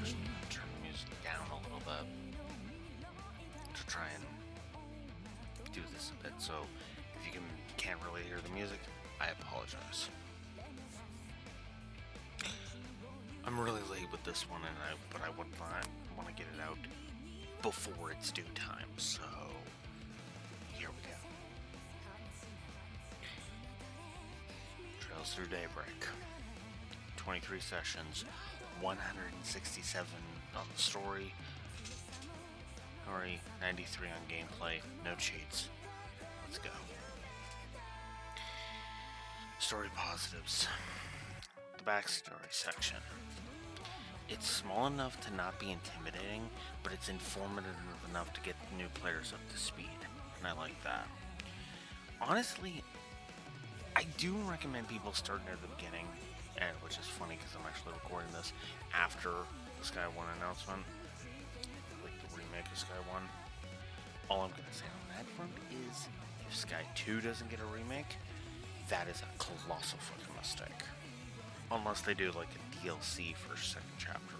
actually going to turn the music down a little bit to try and do this a bit. So if you can't really hear the music, I apologize. I'm really late with this one, but I want to get it out before it's due time. So here we go. Trails through Daybreak. 23 sessions, 167 on the story. 93 on gameplay, no cheats. Let's go. Story positives. The backstory section. It's small enough to not be intimidating, but it's informative enough to get new players up to speed, and I like that. Honestly, I do recommend people starting at the beginning, and which is funny because I'm actually recording this after the Sky 1 announcement, like the remake of Sky 1. All I'm going to say on that front is, if Sky 2 doesn't get a remake, that is a colossal fucking mistake. Unless they do like a DLC for second chapter,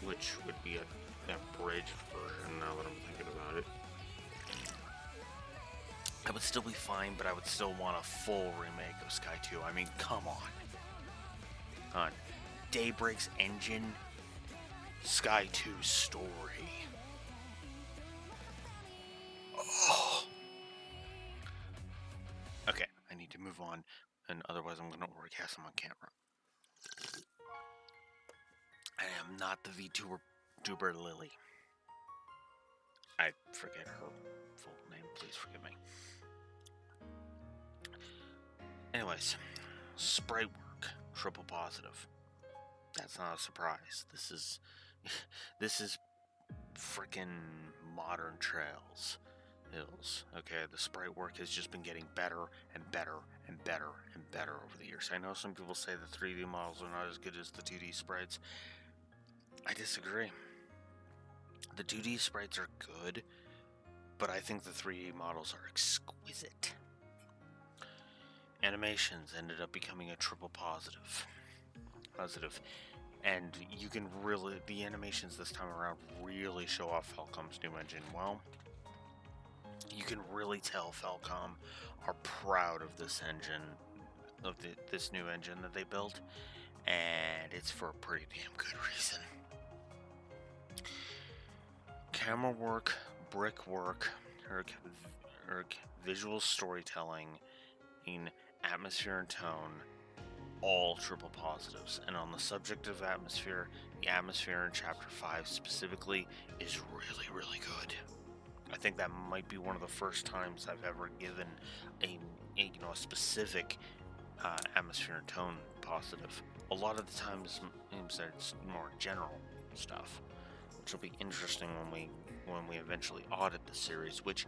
which would be a abridged version now that I'm thinking about it. I would still be fine, but I would still want a full remake of Sky 2. I mean, come on. Daybreak's engine, Sky 2's story. Oh. Okay, I need to move on, and otherwise I'm going to orgasm on camera. I am not the VTuber Lily. I forget her full name, please forgive me. Anyways, sprite work, triple positive. That's not a surprise. This is freaking modern Trails Hills. Okay, the sprite work has just been getting better and better and better and better over the years. I know some people say the 3D models are not as good as the 2D sprites. I disagree. The 2D sprites are good, but I think the 3D models are exquisite. Animations ended up becoming a triple positive. And you can really, the animations this time around really show off Falcom's new engine well. You can really tell Falcom are proud of this engine, of this new engine that they built, and it's for a pretty damn good reason. Camera work, brickwork, visual storytelling, in atmosphere and tone, all triple positives. And on the subject of atmosphere, the atmosphere in Chapter 5 specifically is really, really good. I think that might be one of the first times I've ever given a specific atmosphere and tone positive. A lot of the times it's more general stuff, which will be interesting when we eventually audit the series, which,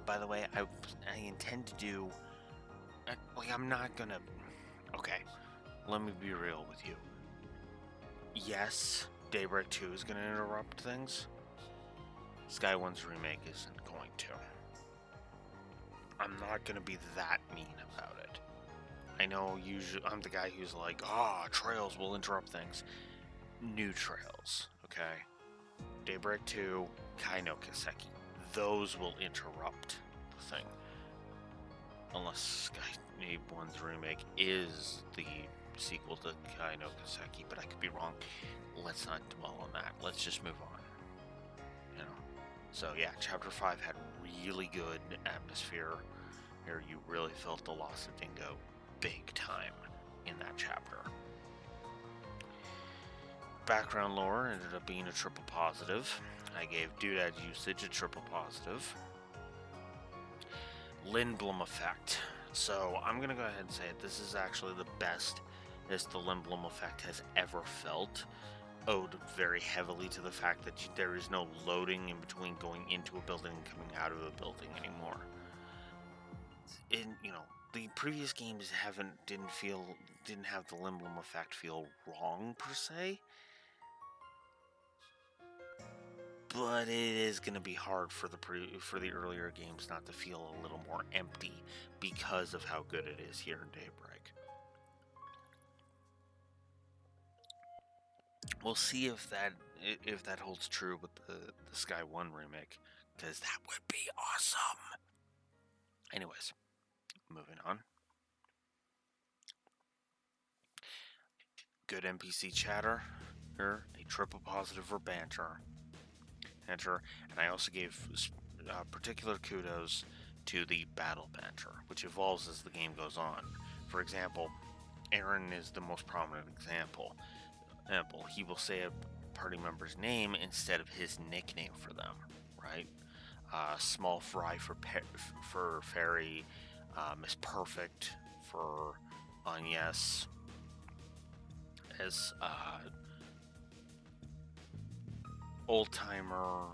by the way, I intend to do. I'm not gonna. Okay, let me be real with you. Yes, Daybreak 2 is gonna interrupt things. Sky 1's remake isn't going to. I'm not gonna be that mean about it. I know usually I'm the guy who's like, Trails will interrupt things. New Trails, okay? Daybreak 2, Kai no Kiseki. Those will interrupt the thing. Unless Sky 1's remake is the sequel to Kai no Kiseki, but I could be wrong. Let's not dwell on that. Let's just move on. So yeah, Chapter 5 had really good atmosphere. Here you really felt the loss of Dingo big time in that chapter. Background lore ended up being a triple positive. I gave Doodad usage a triple positive. Lindblom effect. So I'm going to go ahead and say it. This is actually the best the Lindblom effect has ever felt. Owed very heavily to the fact that there is no loading in between going into a building and coming out of a building anymore. The previous games didn't have the Lindblom effect feel wrong per se. But it is going to be hard for the earlier games not to feel a little more empty because of how good it is here in Daybreak. we'll see if that holds true with the Sky 1 remake, because that would be awesome. Anyways, moving on. Good NPC chatter, a triple positive for banter. And I also gave particular kudos to the battle banter, which evolves as the game goes on. For example, Aaron is the most prominent example. He will say a party member's name instead of his nickname for them, right? Small Fry for Fairy, Miss Perfect for Agnes, as Old Timer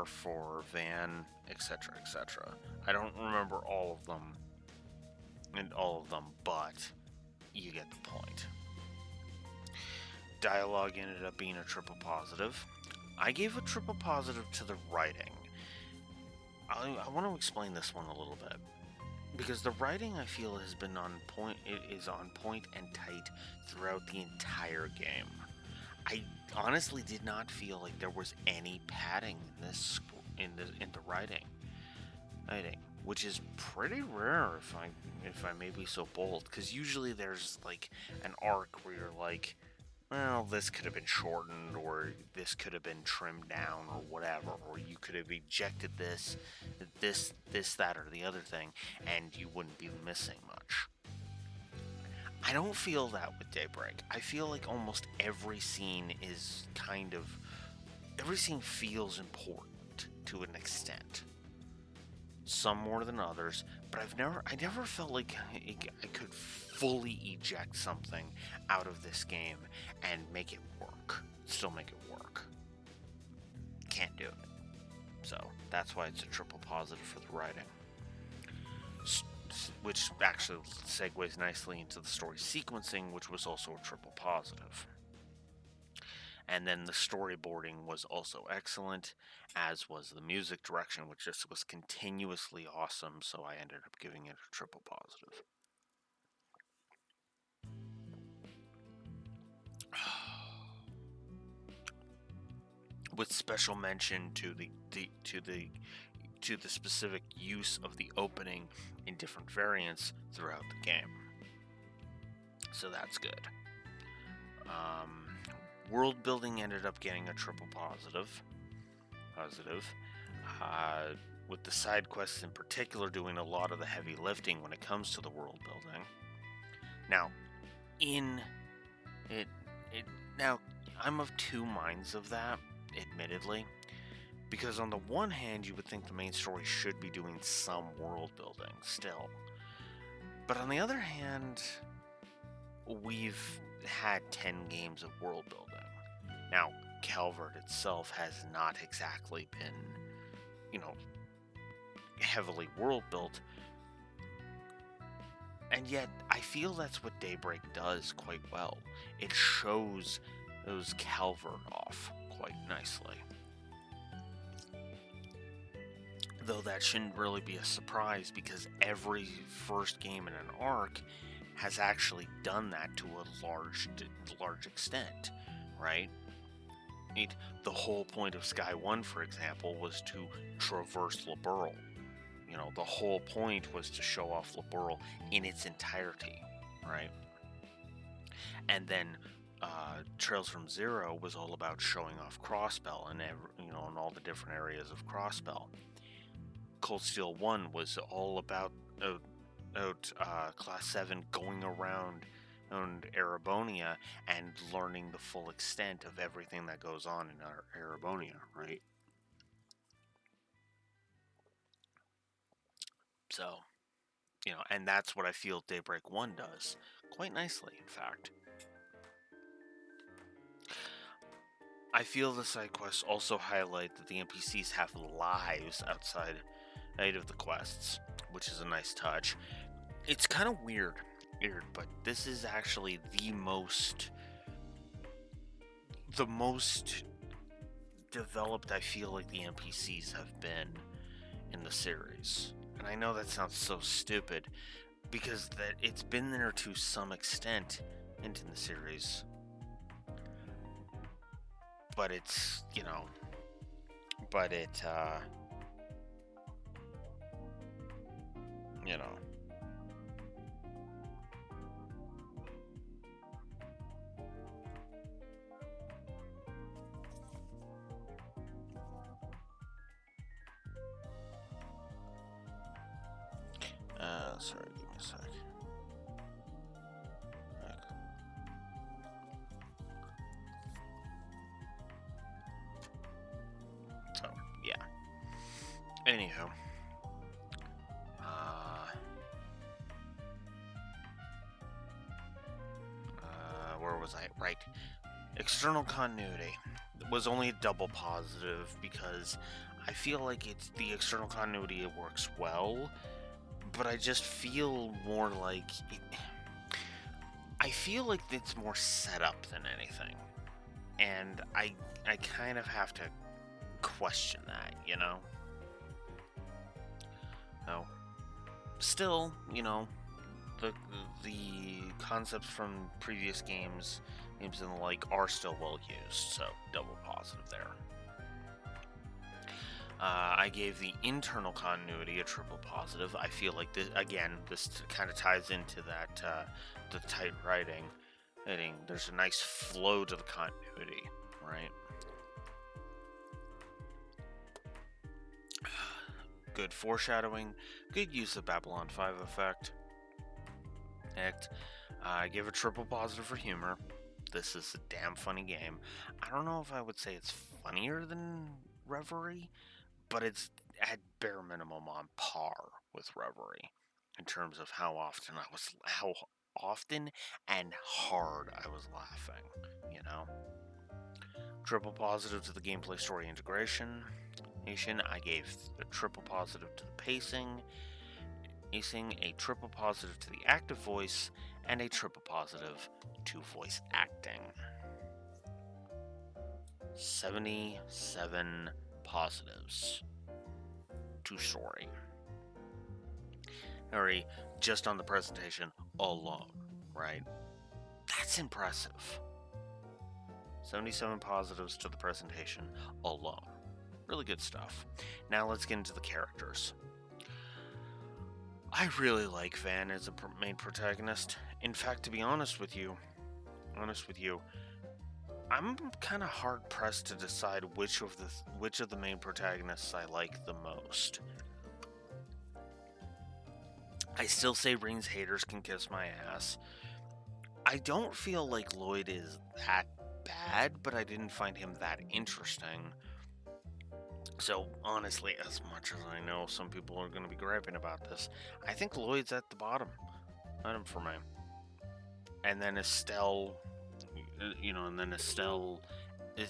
for Van, etc., etc. I don't remember all of them, but you get the point. Dialogue ended up being a triple positive. I gave a triple positive to the writing. I want to explain this one a little bit, because the writing, I feel, has been on point. It is on point and tight throughout the entire game. I honestly did not feel like there was any padding in the writing, which is pretty rare, if I may be so bold. Because usually there's like an arc where you're like, well, this could have been shortened, or this could have been trimmed down, or whatever, or you could have ejected this, that, or the other thing, and you wouldn't be missing much. I don't feel that with Daybreak. I feel like almost every scene feels important to an extent. Some more than others, but I never felt like I could fully eject something out of this game and make it work. Still make it work. Can't do it. So that's why it's a triple positive for the writing. Which actually segues nicely into the story sequencing, which was also a triple positive. And then the storyboarding was also excellent, as was the music direction, which just was continuously awesome, so I ended up giving it a triple positive. With special mention to the specific use of the opening in different variants throughout the game. So that's good. World building ended up getting a triple positive. With the side quests in particular doing a lot of the heavy lifting when it comes to the world building. Now, I'm of two minds of that, admittedly. Because on the one hand, you would think the main story should be doing some world building still. But on the other hand, we've had 10 games of world building. Now, Calvert itself has not exactly been, heavily world built. And yet, I feel that's what Daybreak does quite well. It shows those Calvert off quite nicely. Though that shouldn't really be a surprise, because every first game in an arc has actually done that to a large extent, right? The whole point of Sky 1, for example, was to traverse Liberl. The whole point was to show off Liberl in its entirety, right? And then Trails from Zero was all about showing off Crossbell and in all the different areas of Crossbell. Cold Steel 1 was all about Class 7 going around Erebonia and learning the full extent of everything that goes on in Erebonia, right? So, and that's what I feel Daybreak 1 does. Quite nicely, in fact. I feel the side quests also highlight that the NPCs have lives outside of the quests, which is a nice touch. It's kind of weird, but this is actually the most developed I feel like the NPCs have been in the series. And I know that sounds so stupid, because that it's been there to some extent in the series. but it's, but it, you know, sorry, give me a sec. So, yeah. Anywho. Where was I? Right. External continuity was only a double positive because I feel like it's the external continuity, it works well, but I just feel more like I feel like it's more set up than anything, and I kind of have to question that, So, still, the concepts from previous games and the like are still well used, so double positive there. I gave the internal continuity a triple positive. I feel like this kind of ties into that the tight writing. There's a nice flow to the continuity, right? Good foreshadowing, good use of Babylon 5 effect. I give a triple positive for humor. This is a damn funny game. I don't know if I would say it's funnier than Reverie, but it's at bare minimum on par with Reverie in terms of how often and hard I was laughing, Triple positive to the gameplay, story, integration. I gave a triple positive to the pacing, a triple positive to the active voice, and a triple positive to voice acting. 77 positives to story. Or just on the presentation alone, right? That's impressive. 77 positives to the presentation alone. Really good stuff. Now let's get into the characters. I really like Van as a main protagonist. In fact, to be honest with you, I'm kind of hard pressed to decide which of the main protagonists I like the most. I still say Ring's haters can kiss my ass. I don't feel like Lloyd is that bad, but I didn't find him that interesting. So, honestly, as much as I know some people are going to be griping about this, I think Lloyd's at the bottom for me. And then Estelle,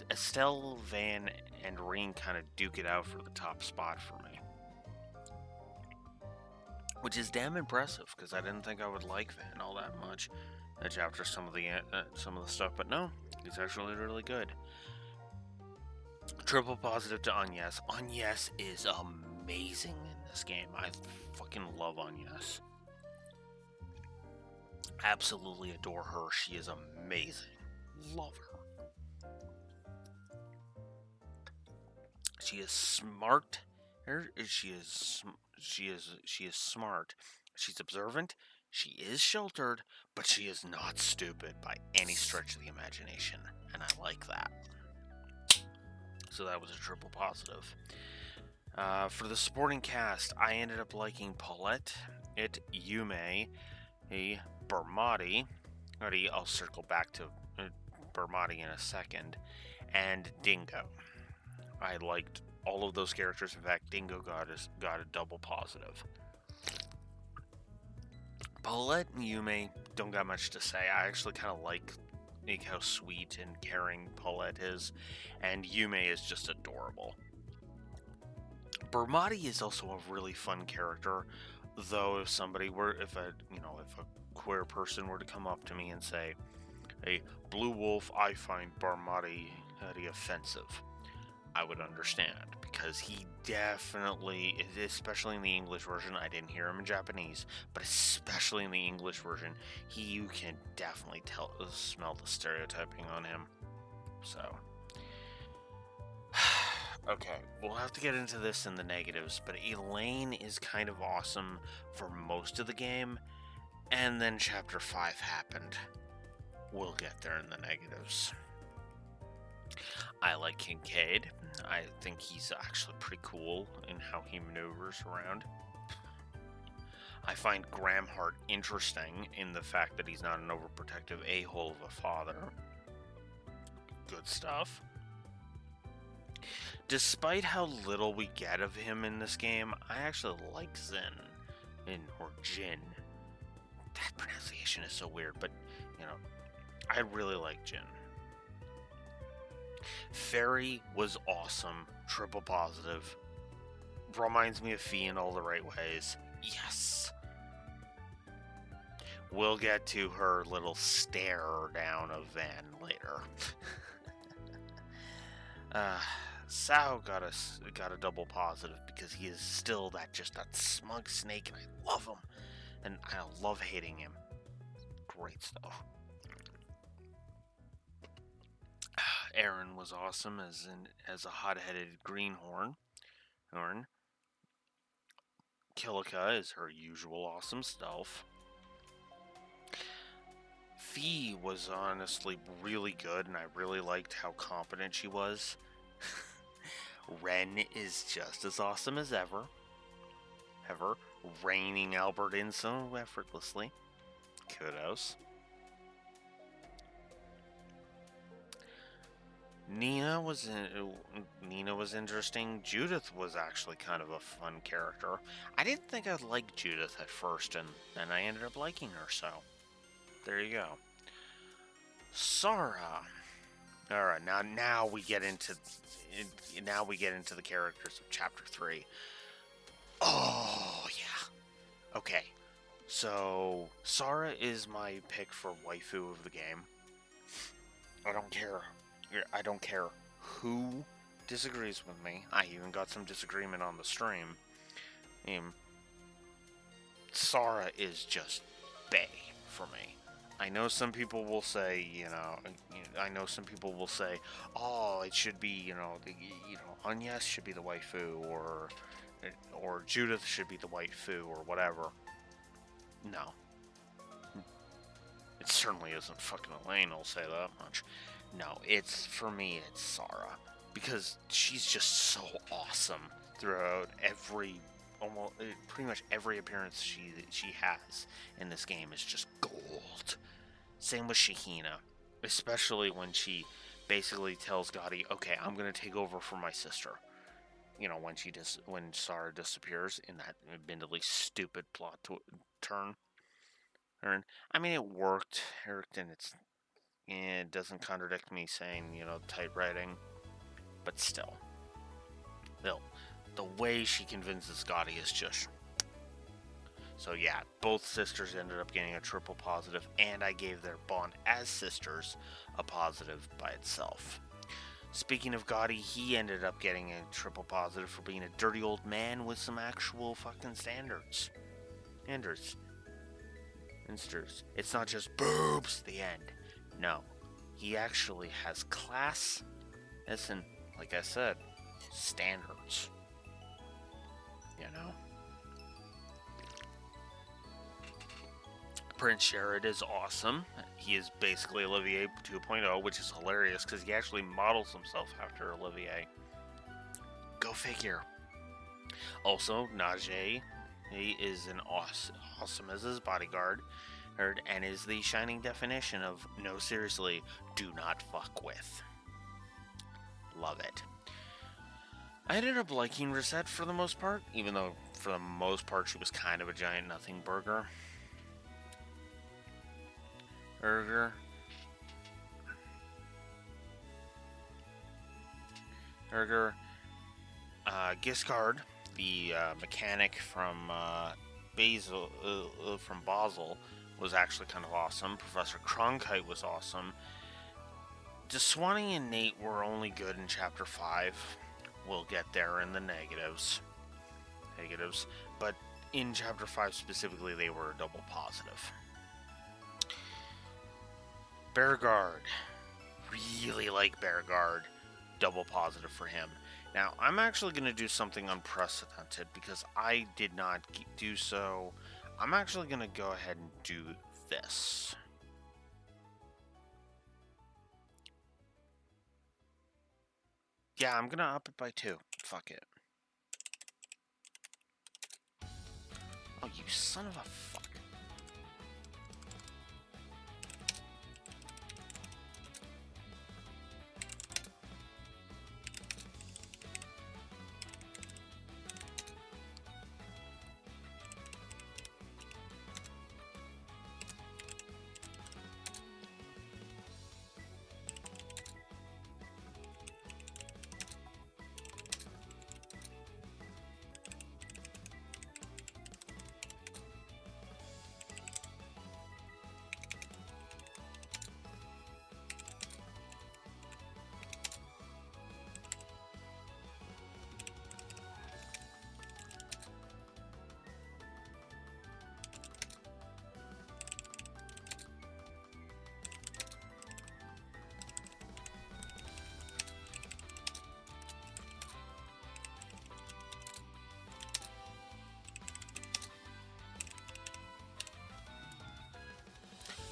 Estelle, Van, and Ring kind of duke it out for the top spot for me. Which is damn impressive, because I didn't think I would like Van all that much after some of the stuff, but no, he's actually really good. Triple positive to Agnes. Agnes is amazing in this game. I fucking love Agnes. Absolutely adore her. She is amazing. Love her. She is smart. She is smart. She's observant. She is sheltered, but she is not stupid by any stretch of the imagination, and I like that. So that was a triple positive. For the supporting cast, I ended up liking Paulette, Yume, Bermati. I'll circle back to Bermati in a second, and Dingo. I liked all of those characters. In fact, Dingo got a double positive. Paulette and Yume don't got much to say. I actually kind of like how sweet and caring Paulette is, and Yume is just adorable. Bermati is also a really fun character, though if a queer person were to come up to me and say, "Hey, Blue Wolf, I find Bermati offensive," I would understand, because he definitely, especially in the English version, I didn't hear him in Japanese, but especially in the English version, you can definitely smell the stereotyping on him. So, Okay, we'll have to get into this in the negatives, but Elaine is kind of awesome for most of the game, and then Chapter 5 happened. We'll get there in the negatives. I like Kincaid. I think he's actually pretty cool in how he maneuvers around. I find Gramhart interesting in the fact that he's not an overprotective a-hole of a father. Good stuff. Despite how little we get of him in this game, I actually like Zen, or Jin. That pronunciation is so weird, but, I really like Jin. Fairy was awesome, triple positive. Reminds me of Fee in all the right ways. Yes! We'll get to her little stare down of Van later. Sao got a double positive because he is still that smug snake, and I love him, and I love hating him. Great stuff. Aaron was awesome as a hot-headed greenhorn. Kilika is her usual awesome self. Fee was honestly really good, and I really liked how competent she was. Ren is just as awesome as ever, reining Albert in so effortlessly. Kudos. Nina was interesting. Judith was actually kind of a fun character. I didn't think I'd like Judith at first, and then I ended up liking her, so there you go. Sara. All right, now we get into the characters of Chapter 3. Oh, yeah. Okay. So, Sara is my pick for waifu of the game. I don't care who disagrees with me. I even got some disagreement on the stream. Sara is just bae for me. I know some people will say, oh, it should be, Agnes should be the waifu, or Judith should be the waifu, or whatever. No. It certainly isn't fucking Elaine, I'll say that much. No, for me, it's Sara. Because she's just so awesome throughout pretty much every appearance she has in this game is just gold. Same with Shahina, especially when she basically tells Gotti, "Okay, I'm gonna take over for my sister." When Sara disappears in that admittedly stupid plot turn. I mean, it worked, and it doesn't contradict me saying tight writing, but still, the way she convinces Gotti is just. So yeah, both sisters ended up getting a triple positive, and I gave their bond as sisters a positive by itself. Speaking of Gotti, he ended up getting a triple positive for being a dirty old man with some actual fucking standards. It's not just boobs, the end. No, he actually has class, and, like I said, standards. Prince Sherrod is awesome. He is basically Olivier 2.0, which is hilarious because he actually models himself after Olivier. Go figure. Also, Najee, he is an awesome as his bodyguard, and is the shining definition of no, seriously, do not fuck with. Love it. I ended up liking Rosette for the most part, even though for the most part she was kind of a giant nothing burger. Giscard, the mechanic from Basel, was actually kind of awesome. Professor Cronkite was awesome. DeSwanee and Nate were only good in Chapter 5. We'll get there in the negatives. But in Chapter 5 specifically, they were a double positive. Bearguard. Really like Bearguard. Double positive for him. Now, I'm actually going to do something unprecedented because I did not do so. I'm actually going to go ahead and do this. Yeah, I'm going to up it by 2. Fuck it. Oh, you son of a fuck.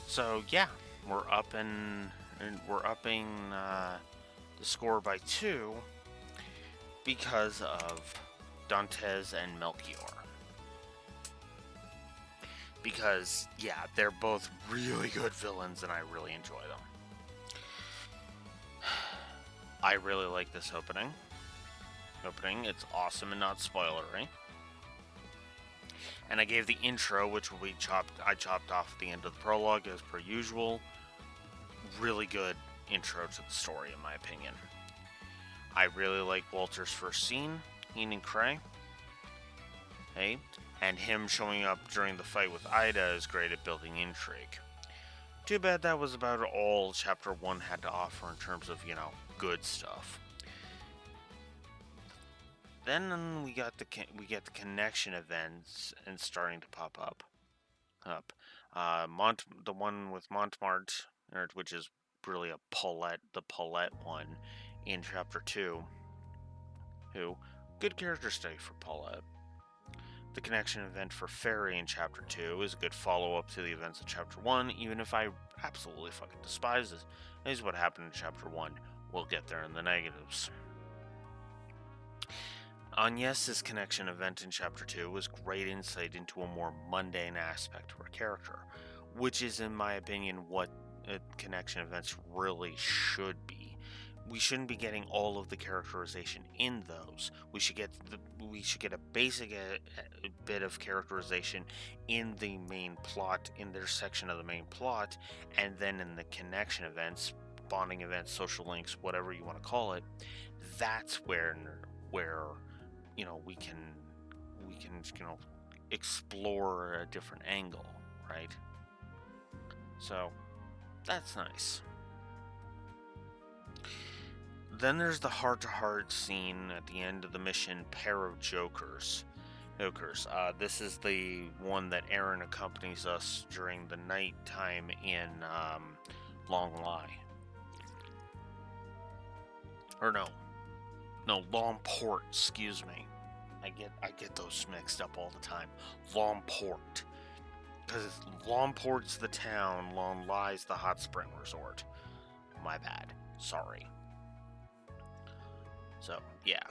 So yeah, we're upping the score by 2 because of Dantes and Melchior. Because yeah, they're both really good villains, and I really enjoy them. I really like this opening. It's awesome and not spoilery. And I gave the intro, which I chopped off at the end of the prologue as per usual. Really good intro to the story, in my opinion. I really like Walter's first scene, Ian and Cray. Hey, and him showing up during the fight with Ida is great at building intrigue. Too bad that was about all Chapter 1 had to offer in terms of, good stuff. Then we get the connection events and starting to pop up. The one with Montmartre, which is really the Paulette one in Chapter 2. Who, good character study for Paulette. The connection event for Fairy in Chapter 2 is a good follow-up to the events of Chapter 1, even if I absolutely fucking despise it. This is what happened in Chapter 1. We'll get there in the negatives. Agnes's connection event in Chapter 2 was great insight into a more mundane aspect of her character, which is, in my opinion, what connection events really should be. We shouldn't be getting all of the characterization in those. We should get a basic bit of characterization in the main plot, in their section of the main plot, and then in the connection events, bonding events, social links, whatever you want to call it. That's where we can explore a different angle, right? So that's nice. Then there's the heart-to-heart scene at the end of the mission, Pair of Jokers. This is the one that Aaron accompanies us during the nighttime in Long Lie. Or no, Longport. Excuse me. I get those mixed up all the time. Longport, because Longport's the town, Long Lie's the hot spring resort. My bad. Sorry. So, yeah.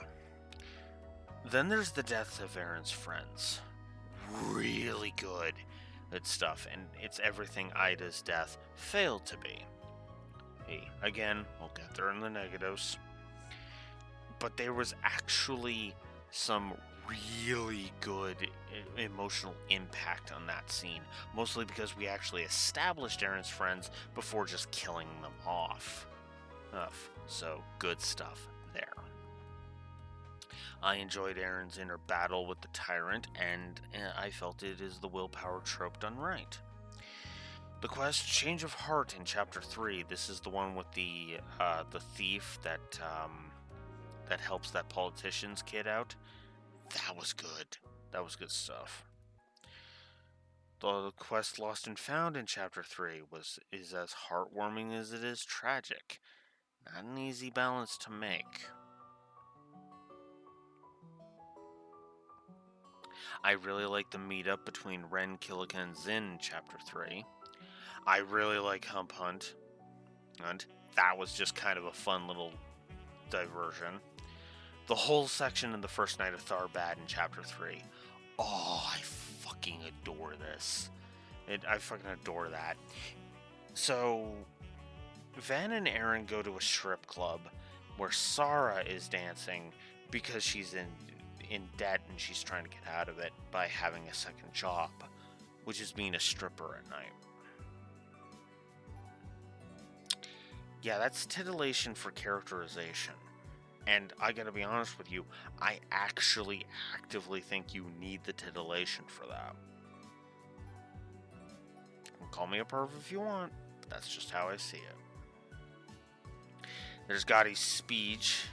Then there's the deaths of Aaron's friends. Really good stuff, and it's everything Ida's death failed to be. Hey, again, we'll get there in the negatives. But there was actually some really good emotional impact on that scene, mostly because we actually established Aaron's friends before just killing them off. So, good stuff there. I enjoyed Aaron's inner battle with the tyrant, and I felt it is the willpower trope done right. The quest Change of Heart in Chapter 3. This is the one with the thief that helps that politician's kid out. That was good. That was good stuff. The quest Lost and Found in Chapter 3 is as heartwarming as it is tragic. Not an easy balance to make. I really like the meetup between Ren, Killica, and Zin in Chapter 3. I really like Hump Hunt, and that was just kind of a fun little diversion. The whole section in the first night of Tharbad in Chapter 3. Oh, I fucking adore this. I fucking adore that. So, Van and Aaron go to a strip club where Sarah is dancing because she's in debt and she's trying to get out of it by having a second job, which is being a stripper at night. Yeah, that's titillation for characterization. And I gotta be honest with you, I actually actively think you need the titillation for that. Call me a perv if you want, but that's just how I see it. There's Gotti's speech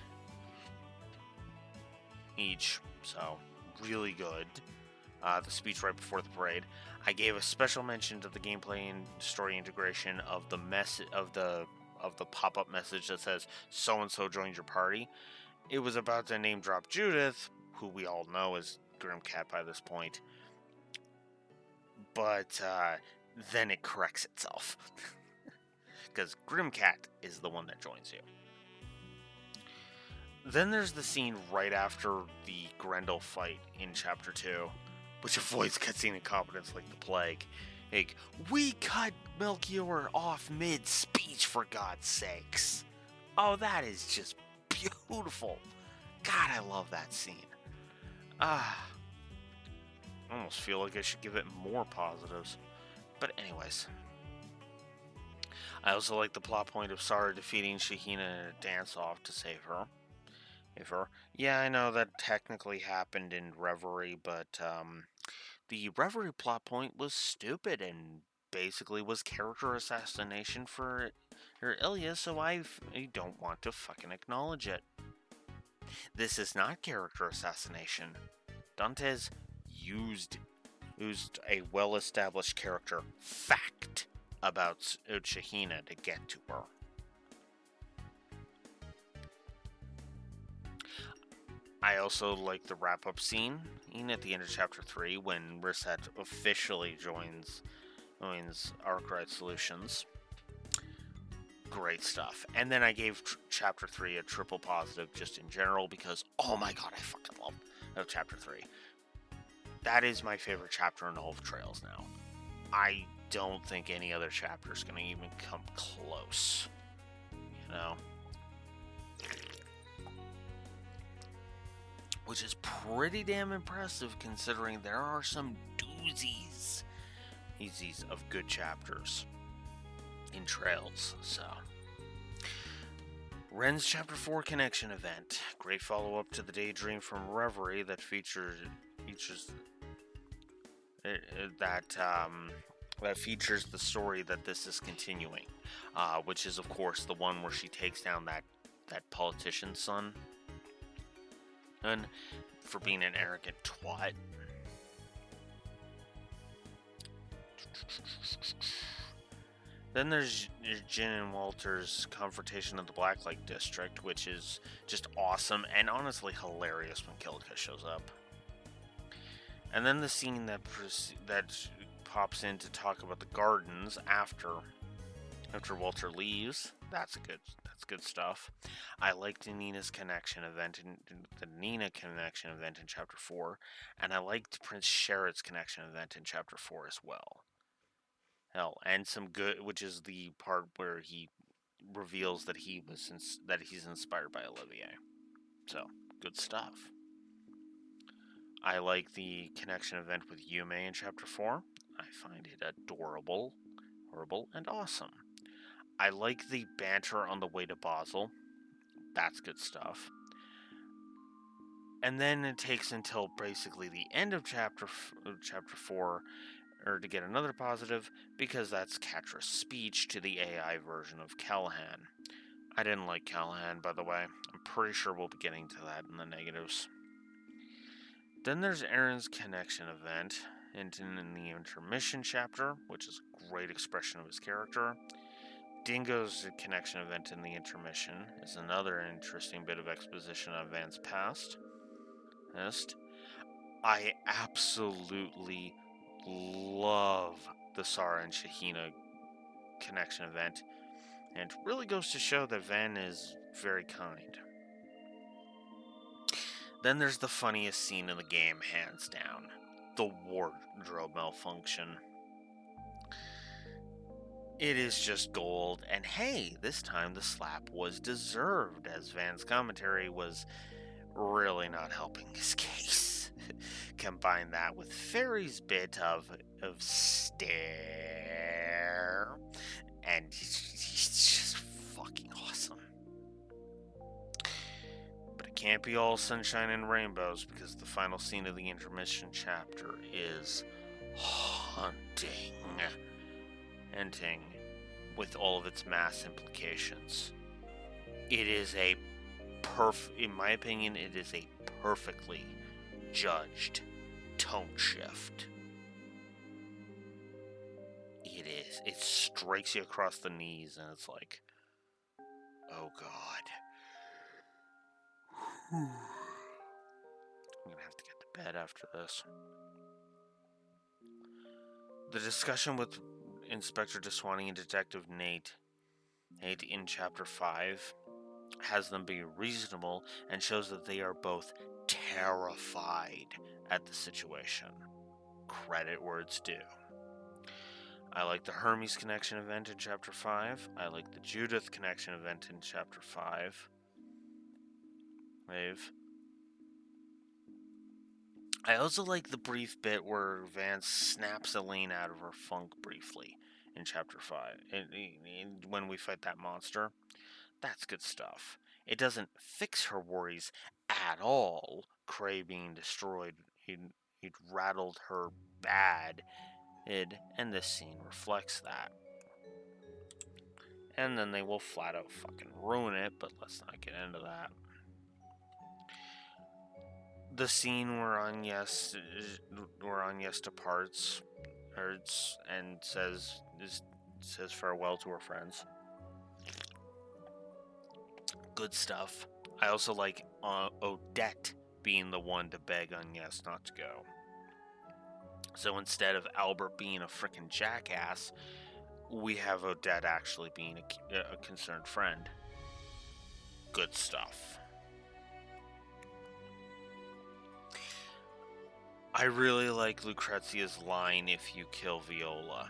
each, so really good. The speech right before the parade. I gave a special mention to the gameplay and story integration of the pop-up message that says "so and so joined your party." It was about to name drop Judith, who we all know is Grimcat by this point, but then it corrects itself because Grimcat is the one that joins you. Then there's the scene right after the Grendel fight in Chapter 2, which avoids cutscene incompetence like the plague. Like, we cut Melchior off mid-speech, for God's sakes. Oh, that is just beautiful. God, I love that scene. I almost feel like I should give it more positives. But anyways. I also like the plot point of Sarah defeating Shahina in a dance-off to save her. Yeah, I know that technically happened in Reverie, but the Reverie plot point was stupid and basically was character assassination for Ilya, so I don't want to fucking acknowledge it. This is not character assassination. Dantes used a well-established character fact about Shahina to get to her. I also like the wrap-up scene at the end of Chapter 3 when Risset officially joins Arkwright Solutions. Great stuff. And then I gave Chapter 3 a triple positive just in general because, oh my god, I fucking love Chapter 3. That is my favorite chapter in all of Trails now. I don't think any other chapter is going to even come close. You know? Which is pretty damn impressive considering there are some doozies of good chapters in Trails. So, Ren's Chapter 4 connection event. Great follow-up to the Daydream from Reverie that features the story that this is continuing, which is of course the one where she takes down that politician's son and for being an arrogant twat. Then there's Jin and Walter's confrontation of the Blacklight District, which is just awesome and honestly hilarious when Killica shows up. And then the scene that pops in to talk about the gardens after Walter leaves. That's good stuff. I liked Nina's connection event the Nina connection event in Chapter 4, and I liked Prince Sherrod's connection event in Chapter 4 as well. Hell, and some good, which is the part where he reveals that he's inspired by Olivier. So, good stuff. I like the connection event with Yume in Chapter 4. I find it adorable, horrible, and awesome. I like the banter on the way to Basel. That's good stuff. And then it takes until basically the end of Chapter 4 to get another positive, because that's Catra's speech to the AI version of Callahan. I didn't like Callahan, by the way. I'm pretty sure we'll be getting to that in the negatives. Then there's Aaron's connection event in the intermission chapter, which is a great expression of his character. Dingo's connection event in the intermission is another interesting bit of exposition on Van's past. I absolutely love the Sarah and Shahina connection event, and it really goes to show that Van is very kind. Then there's the funniest scene in the game, hands down. The wardrobe malfunction. It is just gold, and hey, this time the slap was deserved, as Van's commentary was really not helping his case. Combine that with Fairy's bit of stare, and he's just fucking awesome. But it can't be all sunshine and rainbows, because the final scene of the intermission chapter is haunting. Ending with all of its mass implications. It is in my opinion, it is a perfectly judged tone shift. It is. It strikes you across the knees, and it's like, oh god. I'm gonna have to get to bed after this. The discussion with Inspector Deswani and Detective Nate in Chapter 5 has them be reasonable and shows that they are both terrified at the situation. Credit where it's due. I like the Hermes connection event in Chapter 5. I like the Judith connection event in Chapter 5. I also like the brief bit where Vance snaps Elaine out of her funk briefly in Chapter 5. And when we fight that monster, that's good stuff. It doesn't fix her worries at all. Cray being destroyed, he'd rattled her bad. And this scene reflects that. And then they will flat out fucking ruin it, but let's not get into that. The scene where Agnes departs and says farewell to her friends. Good stuff. I also like Odette being the one to beg Agnes not to go. So instead of Albert being a frickin' jackass, we have Odette actually being a concerned friend. Good stuff. I really like Lucrezia's line, if you kill Viola.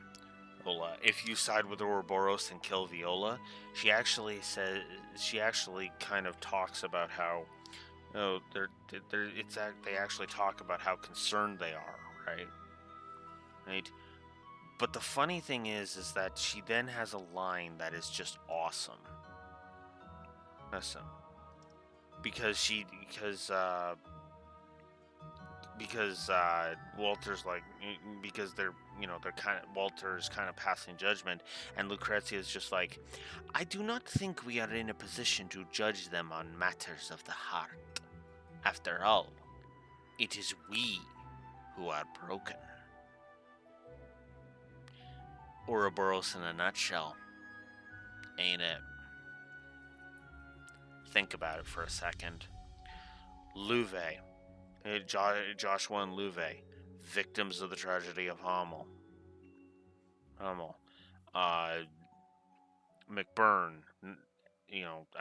If you side with Ouroboros and kill Viola, she actually kind of talks about how, they actually talk about how concerned they are, right? Right? But the funny thing is that she then has a line that is just awesome. Listen. Because Walter's like, because Walter's kind of passing judgment, and Lucrezia is just like, I do not think we are in a position to judge them on matters of the heart. After all, it is we who are broken. Ouroboros in a nutshell, ain't it? Think about it for a second. Louvet. Joshua and Louvet, victims of the tragedy of Hummel. McBurn,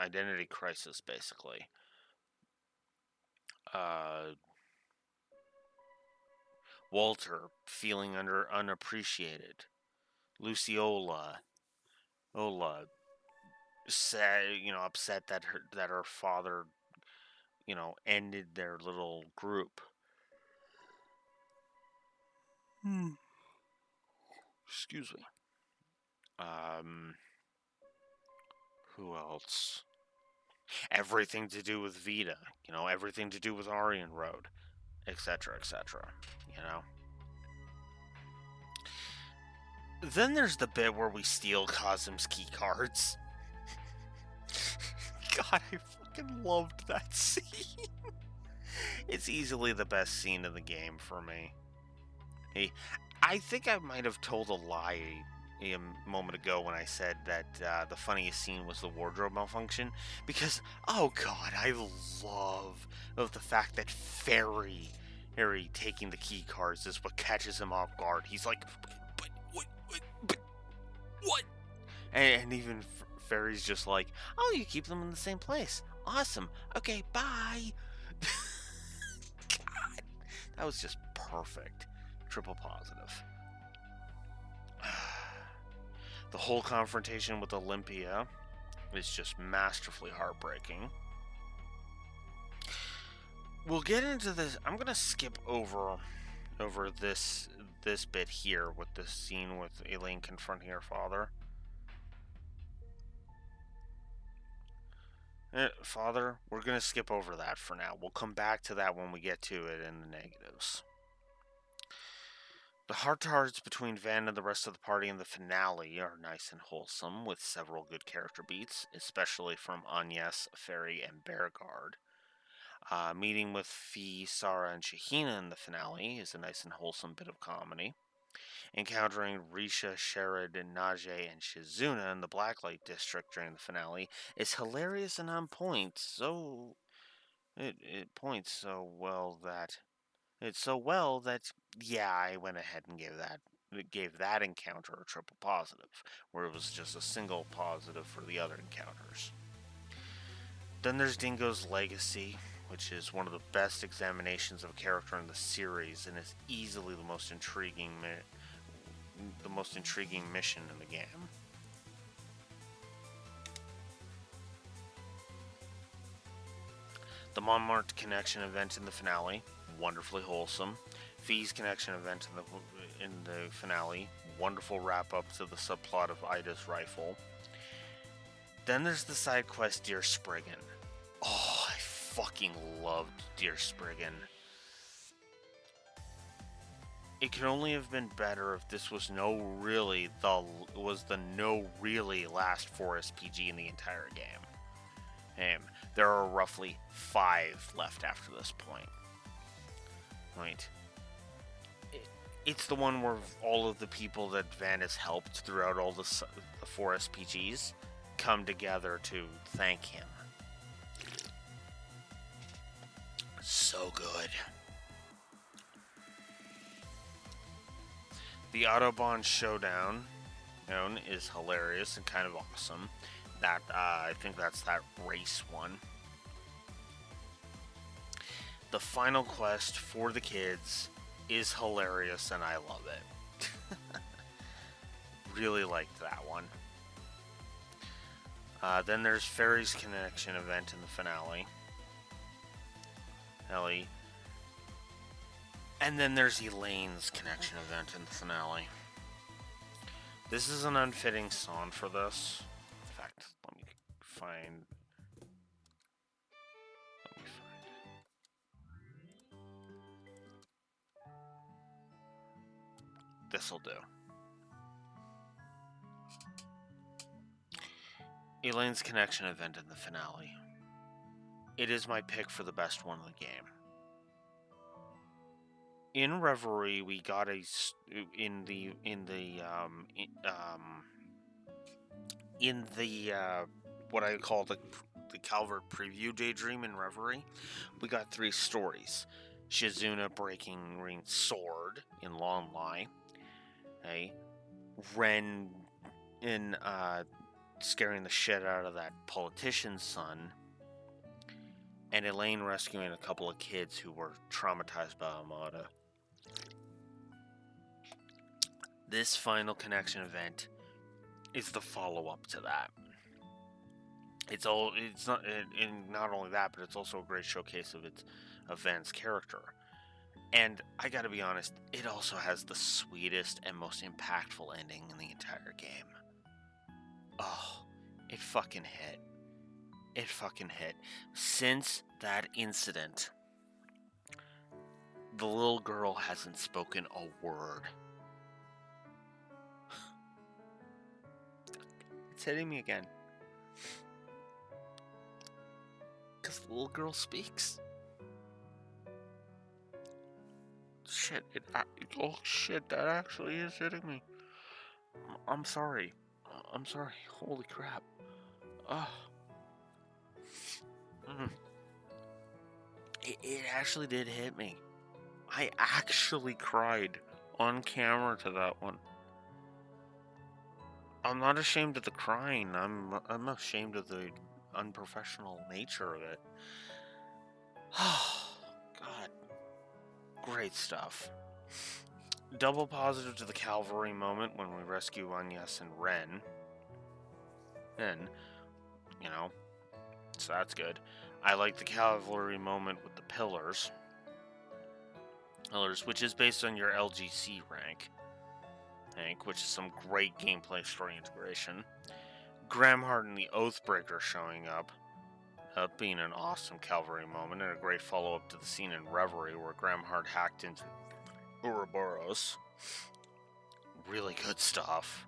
identity crisis, basically. Walter, feeling unappreciated. Luciola, sad, upset that her father, ended their little group. Excuse me. Who else? Everything to do with Vita, everything to do with Aryan Road, etc., etc., Then there's the bit where we steal Cosm's key cards. God, I fucking loved that scene. It's easily the best scene in the game for me. Hey, I think I might have told a lie a moment ago when I said that the funniest scene was the wardrobe malfunction, because, oh god, I love the fact that Fairy Harry taking the key cards is what catches him off guard. He's like, but what? And even Fairy's just like, oh, you keep them in the same place. Awesome. Okay, bye. God, that was just perfect. Triple positive. The whole confrontation with Olympia is just masterfully heartbreaking. We'll get into this. I'm gonna skip over this bit here with this scene with Elaine confronting her father. Father, we're gonna skip over that for now. We'll come back to that when we get to it in the negatives. The heart-to-hearts between Van and the rest of the party in the finale are nice and wholesome, with several good character beats, especially from Agnes, Fairy, and Beauregard. Meeting with Fee, Sarah, and Shahina in the finale is a nice and wholesome bit of comedy. Encountering Risha, Sherrod, Najee, and Shizuna in the Blacklight District during the finale is hilarious and on point. It points so well that yeah, I went ahead and gave that encounter a triple positive, where it was just a single positive for the other encounters. Then there's Dingo's Legacy, which is one of the best examinations of a character in the series and is easily the most intriguing mission in the game. The Montmartre connection event in the finale, wonderfully wholesome. Fee's connection event in the finale, wonderful wrap up to the subplot of Ida's rifle. Then there's the side quest Dear Spriggan. Oh, I fucking loved Dear Spriggan. It could only have been better if this was the no really last Forest PG in the entire game. There are roughly 5 left after this point. Right. It's the one where all of the people that Van has helped throughout all the 4 SPGs come together to thank him. So good. The Autobahn Showdown is hilarious and kind of awesome. That I think that's that race one. The final quest for the kids is hilarious and I love it. Really liked that one. Then there's Fairy's Connection event in the finale. Ellie. And then there's Elaine's connection event in the finale. This is an unfitting song for this. In fact, let me find. This'll do. Elaine's connection event in the finale. It is my pick for the best one of the game. In Reverie, we got in the what I call the Calvert preview daydream in Reverie, we got 3 stories. Shizuna breaking Ring's sword in Long Lie. Okay. Ren in scaring the shit out of that politician's son. And Elaine rescuing a couple of kids who were traumatized by Amada. This final connection event is the follow-up to that. Not only that, but it's also a great showcase of Van's character. And I gotta be honest, it also has the sweetest and most impactful ending in the entire game. Oh, it fucking hit. It fucking hit. Since that incident, the little girl hasn't spoken a word. It's hitting me again. Because the little girl speaks. Shit, that actually is hitting me. I'm sorry. Holy crap. It actually did hit me. I actually cried on camera to that one. I'm not ashamed of the crying. I'm ashamed of the unprofessional nature of it. Oh, God. Great stuff. Double positive to the cavalry moment when we rescue Agnes and Ren. And, so that's good. I like the cavalry moment with the pillars, which is based on your LGC rank, which is some great gameplay story integration. Gramhart and the Oathbreaker showing up, being an awesome cavalry moment and a great follow-up to the scene in Reverie where Gramhart hacked into Ouroboros. Really good stuff.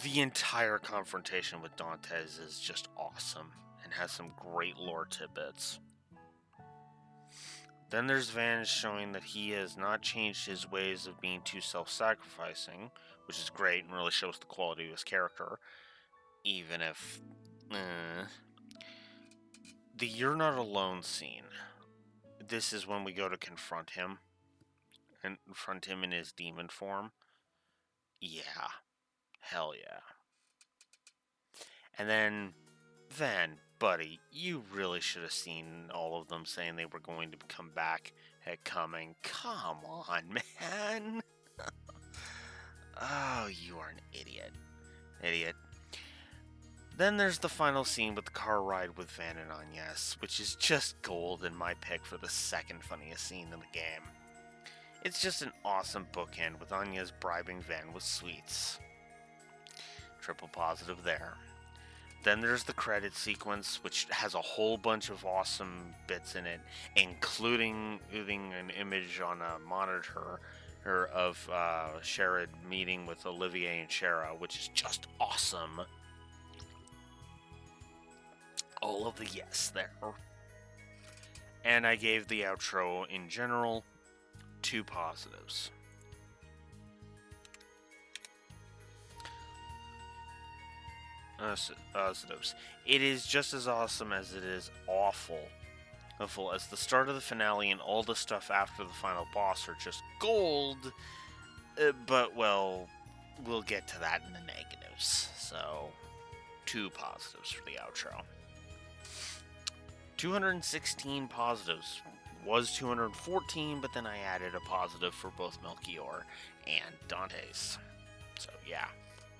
The entire confrontation with Dantes is just awesome and has some great lore tidbits. Then there's Van showing that he has not changed his ways of being too self-sacrificing, which is great and really shows the quality of his character, even if... The You're Not Alone scene. This is when we go to confront him in his demon form. Yeah. Hell yeah. And then, Van, buddy, you really should have seen all of them saying they were going to come back at Coming. Come on, man. Oh, you are an idiot. Then there's the final scene with the car ride with Van and Agnes, which is just gold and my pick for the second funniest scene in the game. It's just an awesome bookend with Agnes bribing Van with sweets. Triple positive there. Then there's the credit sequence, which has a whole bunch of awesome bits in it, including an image on a monitor of Sherrod meeting with Olivier and Shara, which is just awesome. All of the yes there. And I gave the outro in general 2 positives. Positives. It is just as awesome as it is awful as the start of the finale, and all the stuff after the final boss are just gold. But, well, we'll get to that in the negatives. So, 2 positives for the outro. 216 positives. Was 214, but then I added a positive for both Melchior and Dantes. So, yeah.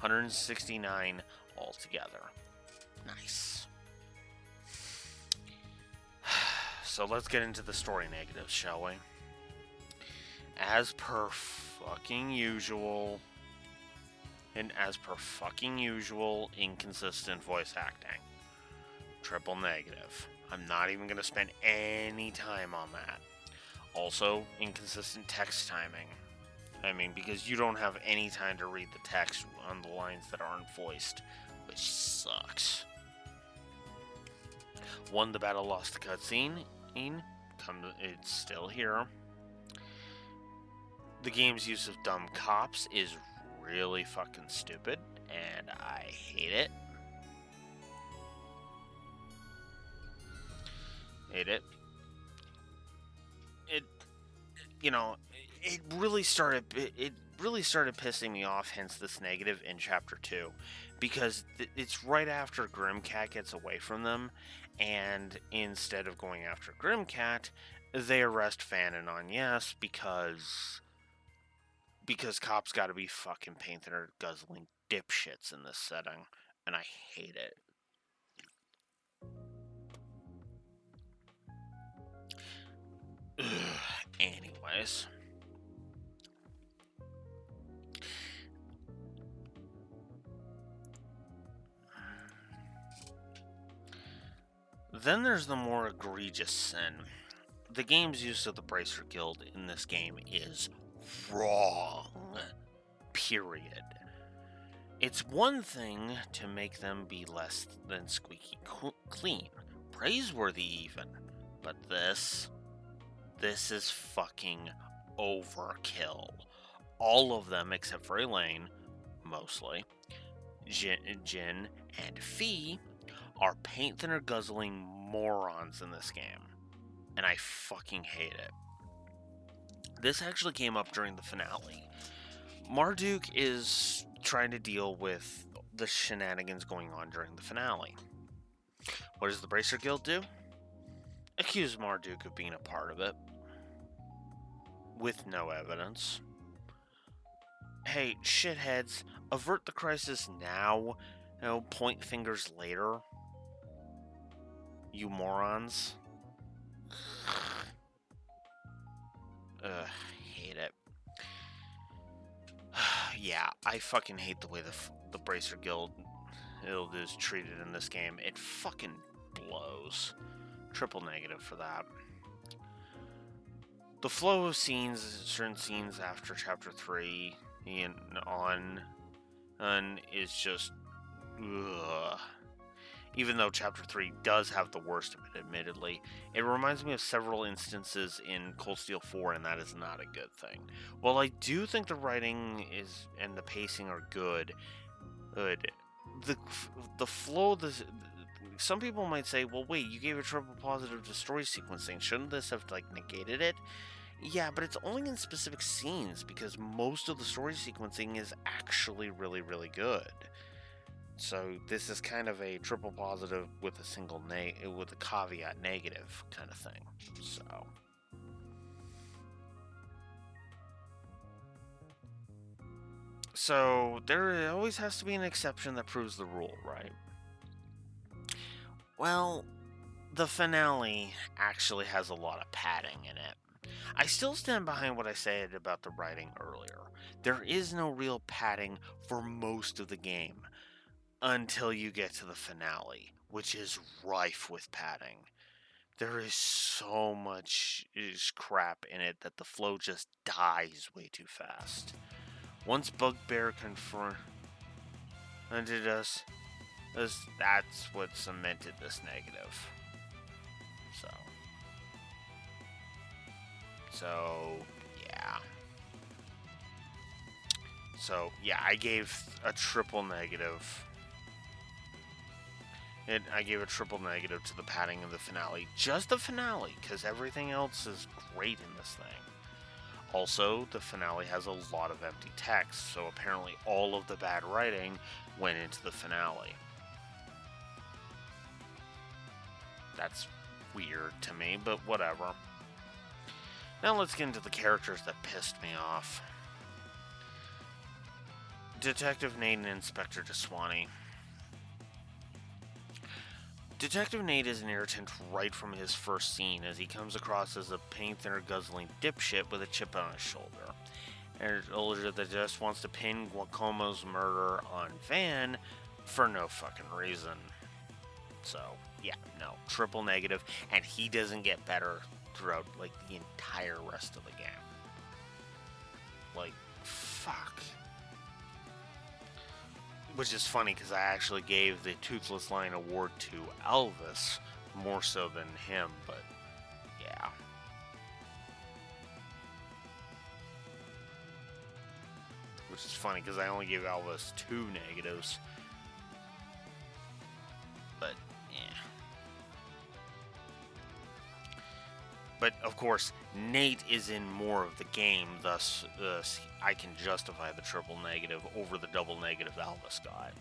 169 altogether. Nice. So let's get into the story negatives, shall we? As per fucking usual, inconsistent voice acting. Triple negative. I'm not even going to spend any time on that. Also, inconsistent text timing. Because you don't have any time to read the text on the lines that aren't voiced, which sucks. Won the battle, lost the cutscene. It's still here. The game's use of dumb cops is really fucking stupid, and I hate it. It really started pissing me off, hence this negative in Chapter 2, because it's right after Grimcat gets away from them, and instead of going after Grimcat, they arrest Fan and Agnes because cops gotta be fucking paint-thinner guzzling dipshits in this setting, and I hate it. Anyways. Then there's the more egregious sin. The game's use of the Bracer Guild in this game is wrong. Period. It's one thing to make them be less than squeaky clean, praiseworthy even, but this is fucking overkill. All of them, except for Elaine, mostly, Jin and Fee, are paint thinner guzzling morons in this game. and I fucking hate it. This actually came up during the finale. Marduk is trying to deal with the shenanigans going on during the finale. What does the Bracer Guild do? Accuse Marduk of being a part of it. With no evidence. Hey, shitheads, avert the crisis now. Point fingers later. You morons. Ugh, hate it. Yeah, I fucking hate the way the Bracer Guild is treated in this game. It fucking blows. Triple negative for that. The flow of scenes, certain scenes after Chapter 3 and on, is just... Ugh. Even though Chapter 3 does have the worst of it, admittedly, it reminds me of several instances in Cold Steel 4, and that is not a good thing. While I do think the writing and the pacing are good, the flow, some people might say, well, wait, you gave a triple positive to story sequencing. Shouldn't this have, negated it? Yeah, but it's only in specific scenes, because most of the story sequencing is actually really, really good. So this is kind of a triple positive with a single with a caveat negative kind of thing. So there always has to be an exception that proves the rule, right? Well, the finale actually has a lot of padding in it. I still stand behind what I said about the writing earlier. There is no real padding for most of the game until you get to the finale, which is rife with padding. There is so much crap in it that the flow just dies way too fast. Once Bugbear confronted us, that's what cemented this negative. Yeah. I gave a triple negative. I gave a triple negative to the padding of the finale. Just the finale, because everything else is great in this thing. Also, the finale has a lot of empty text, so apparently all of the bad writing went into the finale. That's weird to me, but whatever. Now let's get into the characters that pissed me off. Detective Nate and Inspector Deswani. Detective Nate is an irritant right from his first scene, as he comes across as a paint thinner guzzling dipshit with a chip on his shoulder. An soldier that just wants to pin Guacomo's murder on Van for no fucking reason. So, yeah, no, triple negative, and he doesn't get better throughout, the entire rest of the game. Fuck. Which is funny, because I actually gave the Toothless Lion award to Elvis, more so than him, but, yeah. Which is funny, because I only gave Elvis 2 negatives. But, yeah. But, of course, Nate is in more of the game, thus I can justify the triple negative over the double negative Elvis got.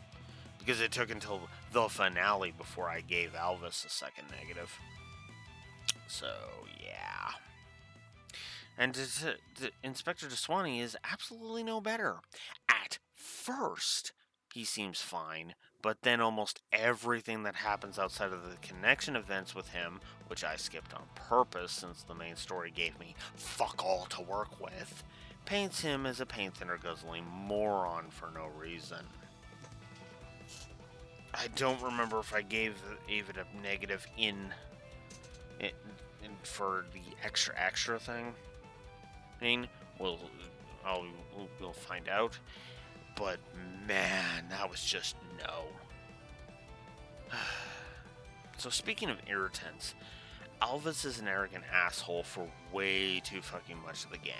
Because it took until the finale before I gave Elvis a second negative. So, yeah. And Inspector Deswani is absolutely no better. At first, he seems fine, but then almost everything that happens outside of the connection events with him, which I skipped on purpose since the main story gave me fuck all to work with, paints him as a paint thinner guzzling moron for no reason. I don't remember if I gave it a negative for the extra thing. We'll find out. But man, that was just no. So speaking of irritants, Elvis is an arrogant asshole for way too fucking much of the game.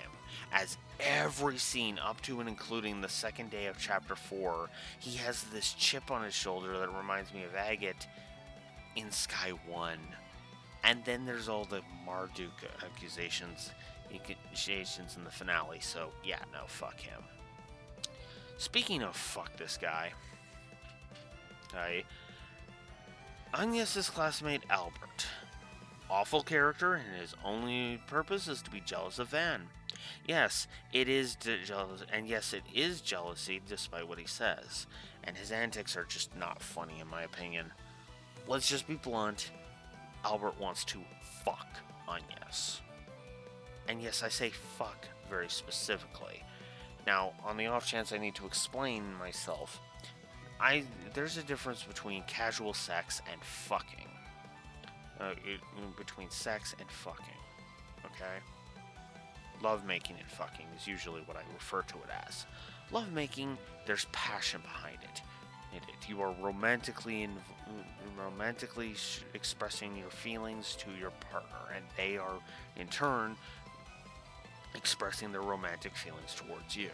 As every scene up to and including the second day of Chapter 4, he has this chip on his shoulder that reminds me of Agate in Sky 1. And then there's all the Marduk accusations in the finale. So yeah, no, fuck him. Speaking of fuck this guy, Agnes's classmate Albert. Awful character, and his only purpose is to be jealous of Van. Yes, it is jealous, and yes, it is jealousy, despite what he says. And his antics are just not funny, in my opinion. Let's just be blunt. Albert wants to fuck Agnes. And yes, I say fuck very specifically. Now, on the off chance I need to explain myself, there's a difference between casual sex and fucking. Between sex and fucking. Okay? Lovemaking and fucking is usually what I refer to it as. Lovemaking, there's passion behind it. You are romantically expressing your feelings to your partner, and they are, in turn, expressing their romantic feelings towards you.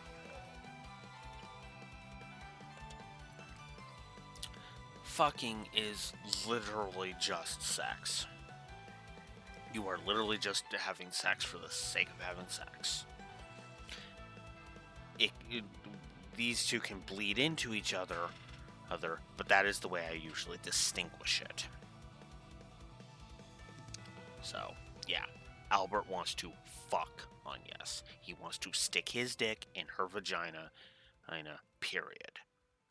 Fucking is literally just sex. You are literally just having sex for the sake of having sex. These two can bleed into each other, but that is the way I usually distinguish it. So, yeah, Albert wants to fuck Agnes. He wants to stick his dick in her vagina, period.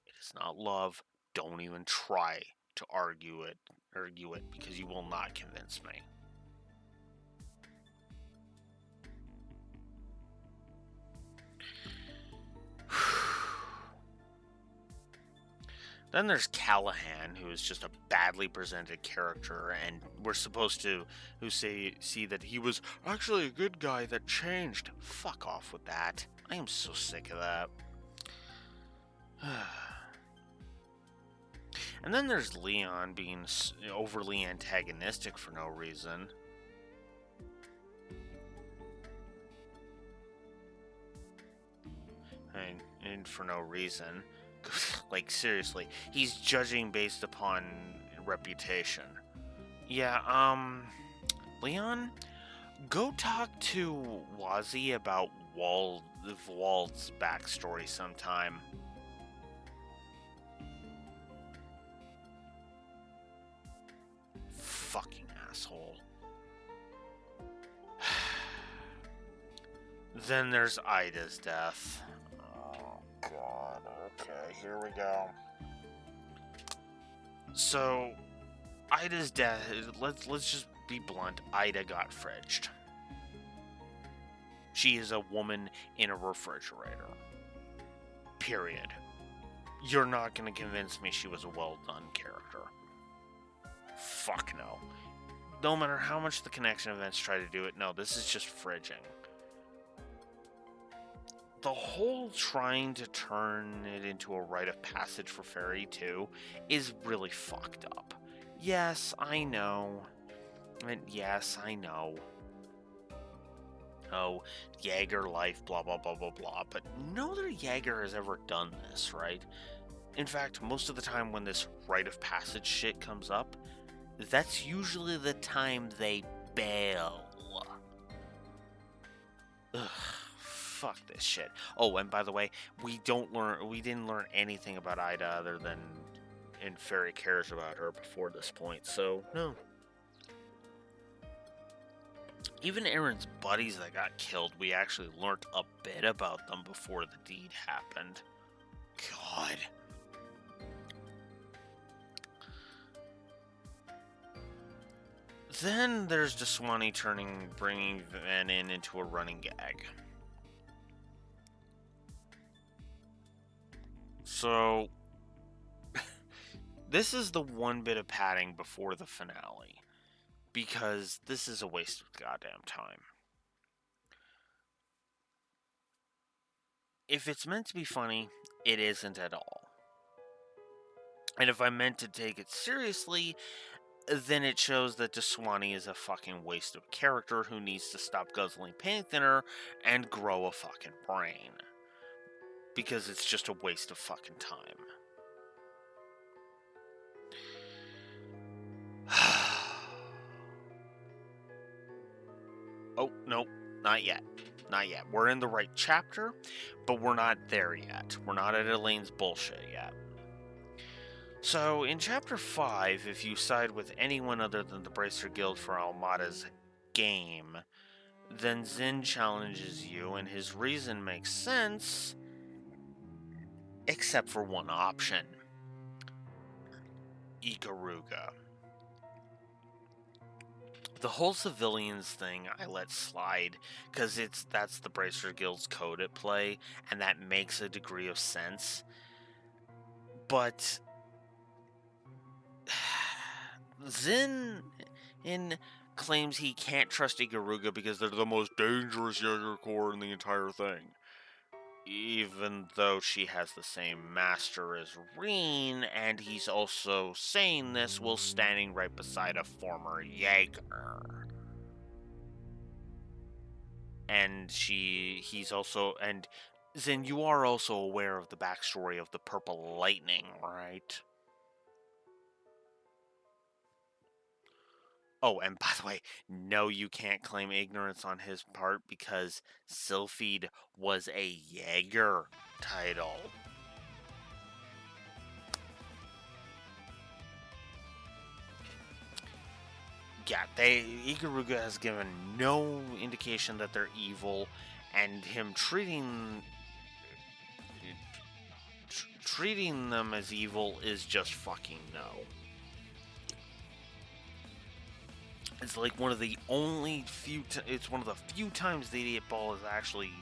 It is not love. Don't even try to argue it, because you will not convince me. Then there's Callahan, who is just a badly presented character, and we're supposed to see that he was actually a good guy that changed. Fuck off with that. I am so sick of that. And then there's Leon being overly antagonistic for no reason. And for no reason. Like, seriously, he's judging based upon reputation. Yeah, Leon, go talk to Wazzy about Walt's backstory sometime. Fucking asshole. Then there's Ida's death. Oh, God. Okay, here we go. So, Ida's death, let's just be blunt. Ida got fridged. She is a woman in a refrigerator. Period. You're not going to convince me she was a well-done character. Fuck no. No matter how much the connection events try to do it, no, this is just fridging. The whole trying to turn it into a rite of passage for Fairy 2 is really fucked up. Yes, I know. And yes, I know. Oh, Jaeger life, blah, blah, blah, blah, blah. But no other Jaeger has ever done this, right? In fact, most of the time when this rite of passage shit comes up, that's usually the time they bail. Ugh. Fuck this shit. Oh, and by the way, we didn't learn anything about Ida other than Fairy cares about her before this point, so no. Even Aaron's buddies that got killed, we actually learned a bit about them before the deed happened. God. Then there's Daswani bringing Van into a running gag. So, this is the one bit of padding before the finale, because this is a waste of goddamn time. If it's meant to be funny, it isn't at all. And if I meant to take it seriously, then it shows that Daswani is a fucking waste of character who needs to stop guzzling paint thinner and grow a fucking brain. Because it's just a waste of fucking time. Nope, not yet. Not yet. We're in the right chapter, but we're not there yet. We're not at Elaine's bullshit yet. So, in Chapter 5, if you side with anyone other than the Bracer Guild for Almada's game, then Zin challenges you, and his reason makes sense, except for one option. Ikaruga. The whole civilians thing I let slide, because that's the Bracer Guild's code at play, and that makes a degree of sense. But Zin claims he can't trust Ikaruga because they're the most dangerous Jaeger Corps in the entire thing. Even though she has the same master as Reen, and he's also saying this while standing right beside a former Jaeger. And Zin, you are also aware of the backstory of the Purple Lightning, right? Oh, and by the way, no, you can't claim ignorance on his part because Sylphid was a Jaeger title. Yeah, Ikaruga has given no indication that they're evil, and him treating them as evil is just fucking no. It's like one of the few times the idiot ball is actually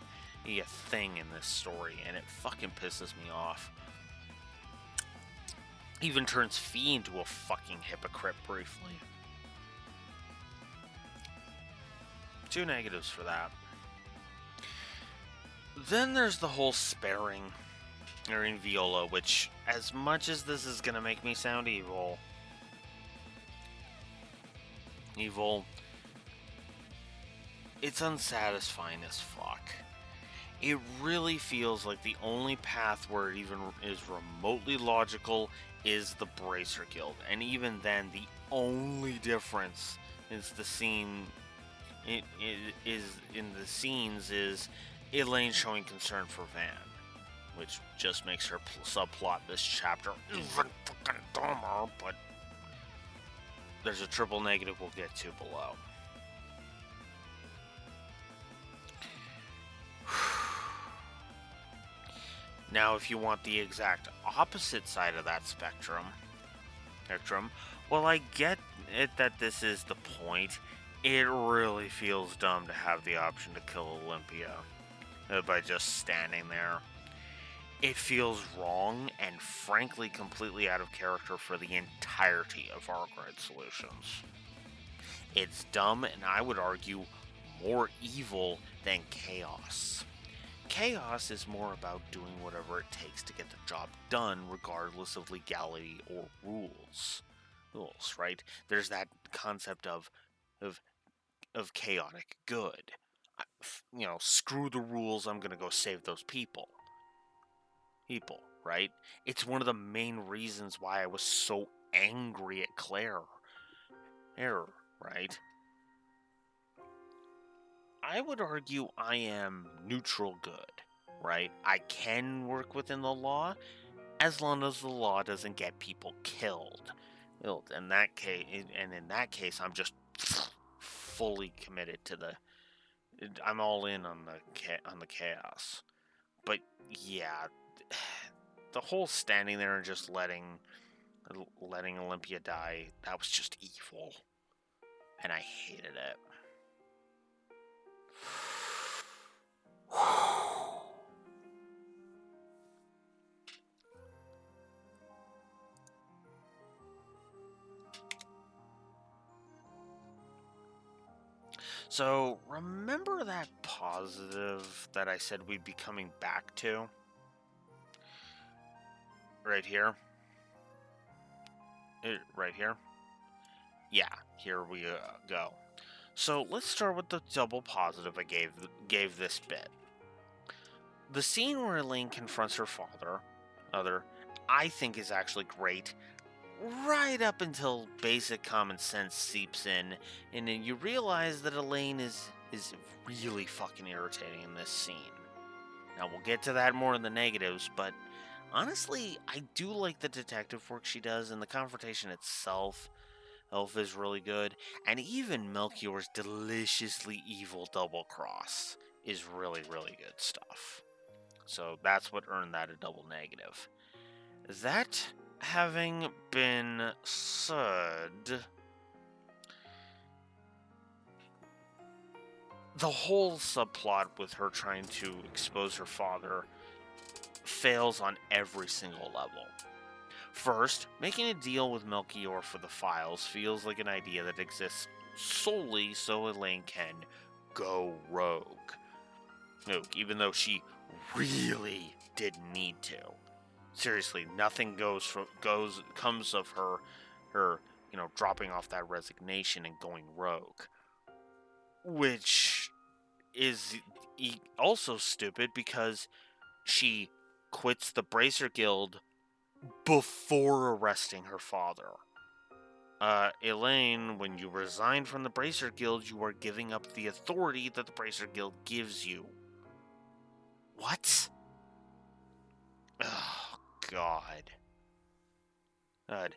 a thing in this story, and it fucking pisses me off. Even turns Fee into a fucking hypocrite briefly. 2 negatives for that. Then there's the whole sparing in Viola, which, as much as this is gonna make me sound evil, it's unsatisfying as fuck. It really feels like the only path where it even is remotely logical is the Bracer Guild, and even then, the only difference is the scene. It is in the scenes is Elaine showing concern for Van, which just makes her subplot this chapter even fucking dumber. But there's a triple negative we'll get to below. Now, if you want the exact opposite side of that spectrum, well, I get it that this is the point. It really feels dumb to have the option to kill Olympia by just standing there. It feels wrong and frankly completely out of character for the entirety of Arkwright Solutions. It's dumb, and I would argue more evil than chaos. Chaos is more about doing whatever it takes to get the job done, regardless of legality or rules, right? There's that concept of chaotic good. Screw the rules, I'm gonna go save those people, right? It's one of the main reasons why I was so angry at Claire, right? I would argue I am neutral good, right? I can work within the law as long as the law doesn't get people killed. In that case, I'm just fully committed to I'm all in on the chaos. But yeah, the whole standing there and just letting Olympia die, that was just evil, and I hated it. So, remember that positive that I said we'd be coming back to? Right here? Right here? Yeah, here we go. So, let's start with the double positive I gave this bit. The scene where Elaine confronts her father, I think is actually great, right up until basic common sense seeps in, and then you realize that Elaine is is really fucking irritating in this scene. Now, we'll get to that more in the negatives, but honestly, I do like the detective work she does, and the confrontation itself is really good. And even Melchior's deliciously evil double cross is really, really good stuff. So that's what earned that a double negative. That having been said, the whole subplot with her trying to expose her father fails on every single level. First, making a deal with Melchior for the files feels like an idea that exists solely so Elaine can go rogue. No, even though she really didn't need to. Seriously, nothing comes of her dropping off that resignation and going rogue. Which is also stupid because she quits the Bracer Guild before arresting her father. Elaine, when you resign from the Bracer Guild, you are giving up the authority that the Bracer Guild gives you. What? Oh, God. God.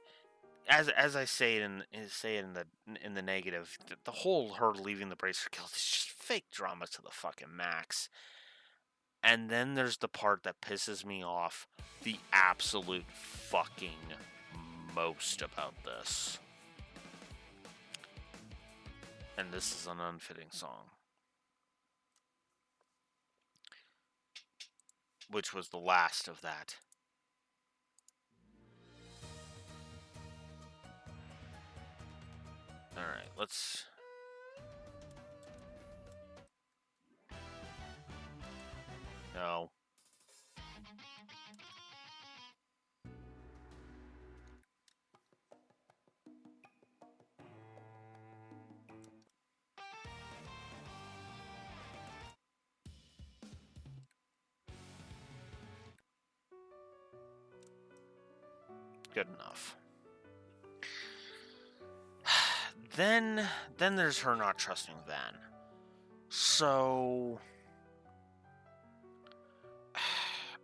As I say it in the negative, the whole her leaving the Bracer Guild is just fake drama to the fucking max. And then there's the part that pisses me off the absolute fucking most about this. And this is an unfitting song. Which was the last of that. Alright, let's... No. Good enough. Then there's her not trusting Van. So...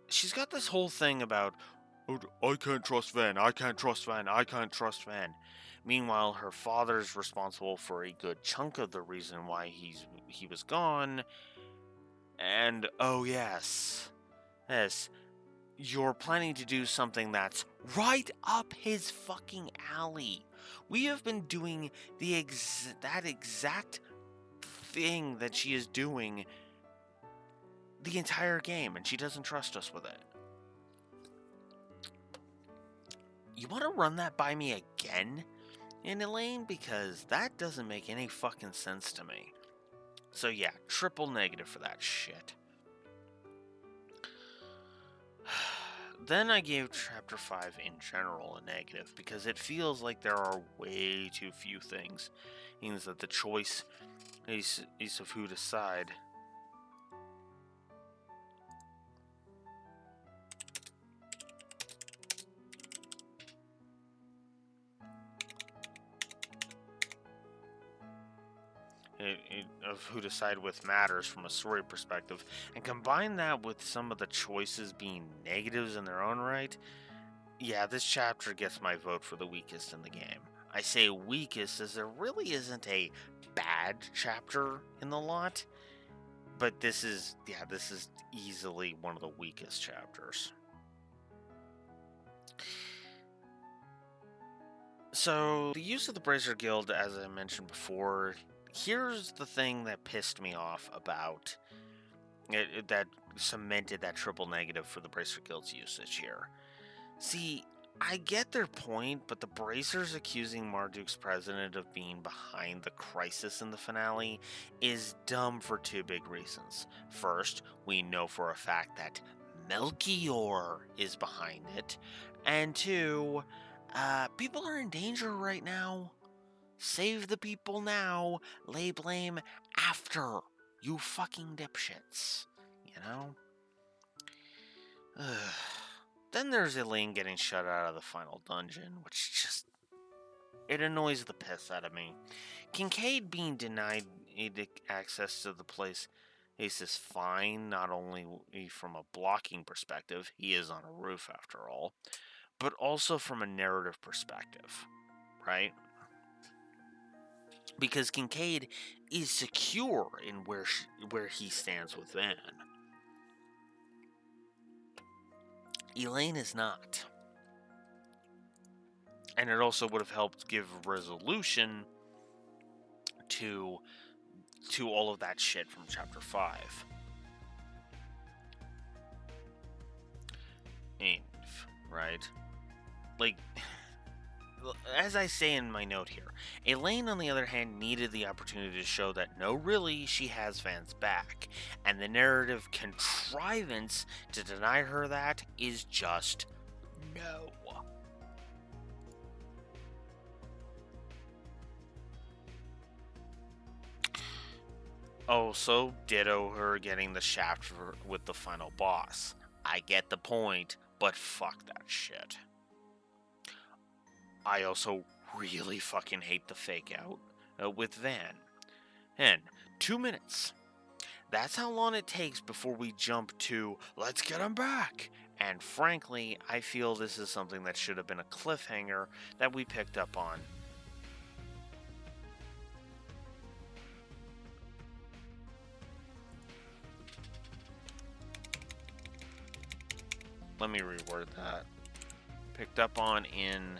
she's got this whole thing about, oh, I can't trust Van, I can't trust Van, I can't trust Van. Meanwhile, her father's responsible for a good chunk of the reason why he was gone. And, oh yes, you're planning to do something that's right up his fucking alley. We have been doing that exact thing that she is doing the entire game, and she doesn't trust us with it. You want to run that by me again, Elaine? Because that doesn't make any fucking sense to me. So yeah, triple negative for that shit. Then I gave Chapter 5 in general a negative, because it feels like there are way too few things. It means that the choice is of who to decide. Of who to side with matters from a story perspective, and combine that with some of the choices being negatives in their own right, yeah, this chapter gets my vote for the weakest in the game. I say weakest as there really isn't a bad chapter in the lot, but this is easily one of the weakest chapters. So, the use of the Bracer Guild, as I mentioned before, here's the thing that pissed me off about it, that cemented that triple negative for the Bracer Guild's usage here. See, I get their point, but the Bracers accusing Marduk's president of being behind the crisis in the finale is dumb for two big reasons. First, we know for a fact that Melchior is behind it, and two, people are in danger right now. Save the people now, lay blame after, you fucking dipshits. You know? Then there's Elaine getting shut out of the final dungeon, which just... It annoys the piss out of me. Kincaid being denied access to the place is fine, not only from a blocking perspective, he is on a roof after all, but also from a narrative perspective, right? Because Kincaid is secure in where he stands with Van. Elaine is not. And it also would have helped give resolution to all of that shit from chapter 5. Right? Like, as I say in my note here, Elaine, on the other hand, needed the opportunity to show that no, really, she has Van's back. And the narrative contrivance to deny her that is just no. Also, ditto her getting the shaft with the final boss. I get the point, but fuck that shit. I also really fucking hate the fake out with Van. And 2 minutes. That's how long it takes before we jump to, let's get him back. And frankly, I feel this is something that should have been a cliffhanger that we picked up on. Let me reword that. Picked up on in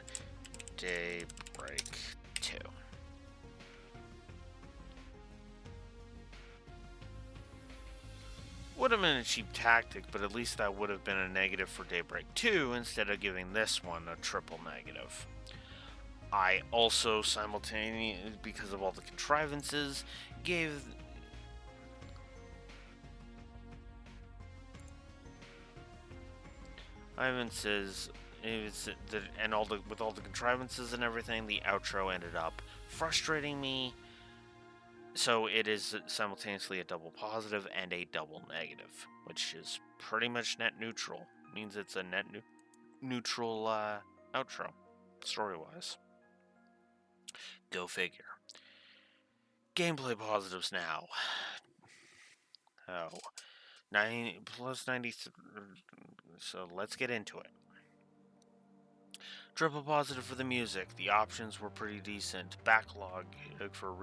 Daybreak 2. Would have been a cheap tactic, but at least that would have been a negative for Daybreak 2 instead of giving this one a triple negative. I also simultaneously, because of all the contrivances, gave Ivan says, and with all the contrivances and everything, the outro ended up frustrating me. So it is simultaneously a double positive and a double negative, which is pretty much net neutral. It means it's a net neutral outro, story-wise. Go figure. Gameplay positives now. Oh, 9 plus 93. So let's get into it. Triple positive for the music. The options were pretty decent. Backlog for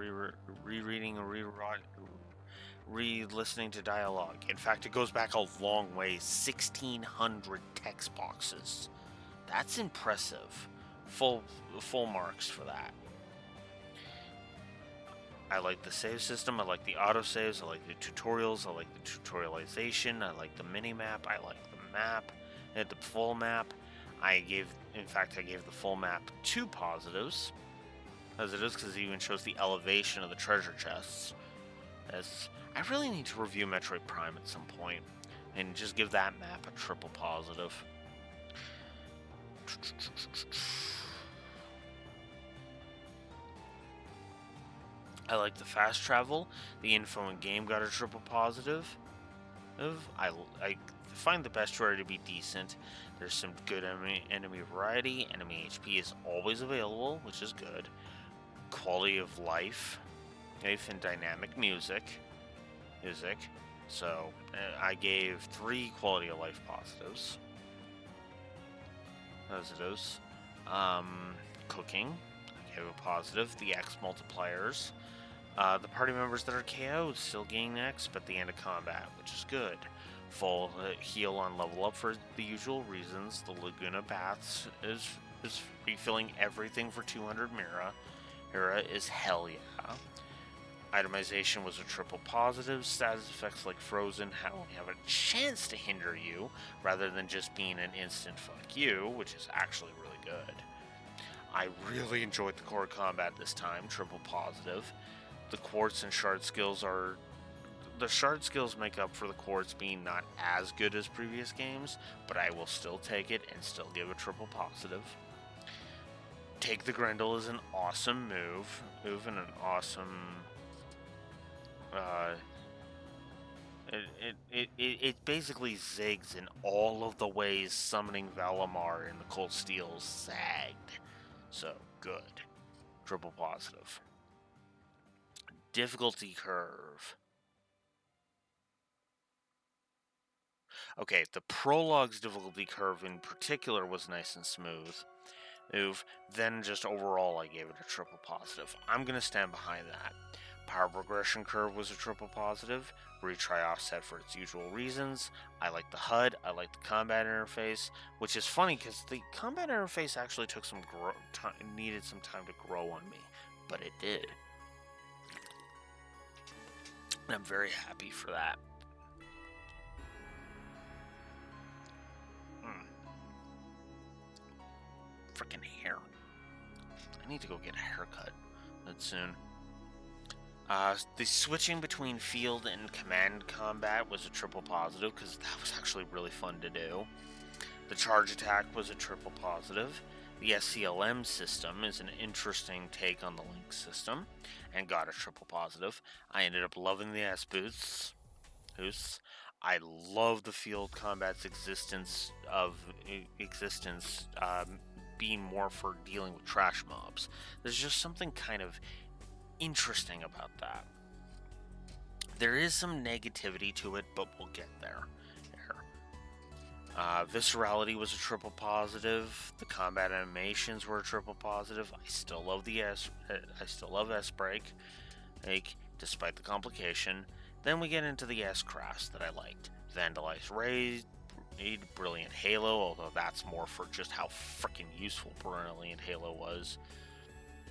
rereading and re-listening to dialogue. In fact, it goes back a long way. 1,600 text boxes. That's impressive. Full marks for that. I like the save system. I like the autosaves. I like the tutorials. I like the tutorialization. I like the mini-map. I like the map. The full map. I gave the full map 2 positives, as it is, because it even shows the elevation of the treasure chests. I really need to review Metroid Prime at some point, and just give that map a triple positive. I like the fast travel. The info in game got a triple positive. I find the bestiary to be decent. There's some good enemy variety. Enemy HP is always available, which is good. Quality of life, and dynamic music. So I gave 3 quality of life positives. As it is. Cooking, I gave a positive. The X multipliers. The party members that are KO'd still gain X at the end of combat, which is good. Full heal on level up for the usual reasons. The Laguna Baths is refilling everything for 200 Mira. Mira is hell yeah. Itemization was a triple positive. Status effects like Frozen only have a chance to hinder you, rather than just being an instant fuck you, which is actually really good. I really enjoyed the core combat this time, triple positive. The quartz and shard skills make up for the quartz being not as good as previous games, but I will still take it and still give a triple positive. Take the Grendel is an awesome move and an awesome. It basically zigs in all of the ways summoning Valimar in the Cold Steel zagged. So good. triple positive. Difficulty curve. Okay, the prologue's difficulty curve in particular was nice and smooth. Then just overall I gave it a triple positive. I'm going to stand behind that. Power progression curve was a triple positive. Retry offset for its usual reasons. I like the HUD. I like the combat interface, which is funny because the combat interface actually took needed some time to grow on me, but it did. And I'm very happy for that. Freaking hair. I need to go get a haircut soon. The switching between field and command combat was a triple positive because that was actually really fun to do. The charge attack was a triple positive. The SCLM system is an interesting take on the Link system and got a triple positive. I ended up loving the S-boosts. I love the field combat's existence being more for dealing with trash mobs. There's just something kind of interesting about that. There is some negativity to it, but we'll get there. Viscerality was a triple positive. The combat animations were a triple positive. I still love S-Break, despite the complication. Then we get into the S-Crafts that I liked. Vandalized Raid, Brilliant Halo, although that's more for just how freaking useful Brilliant Halo was.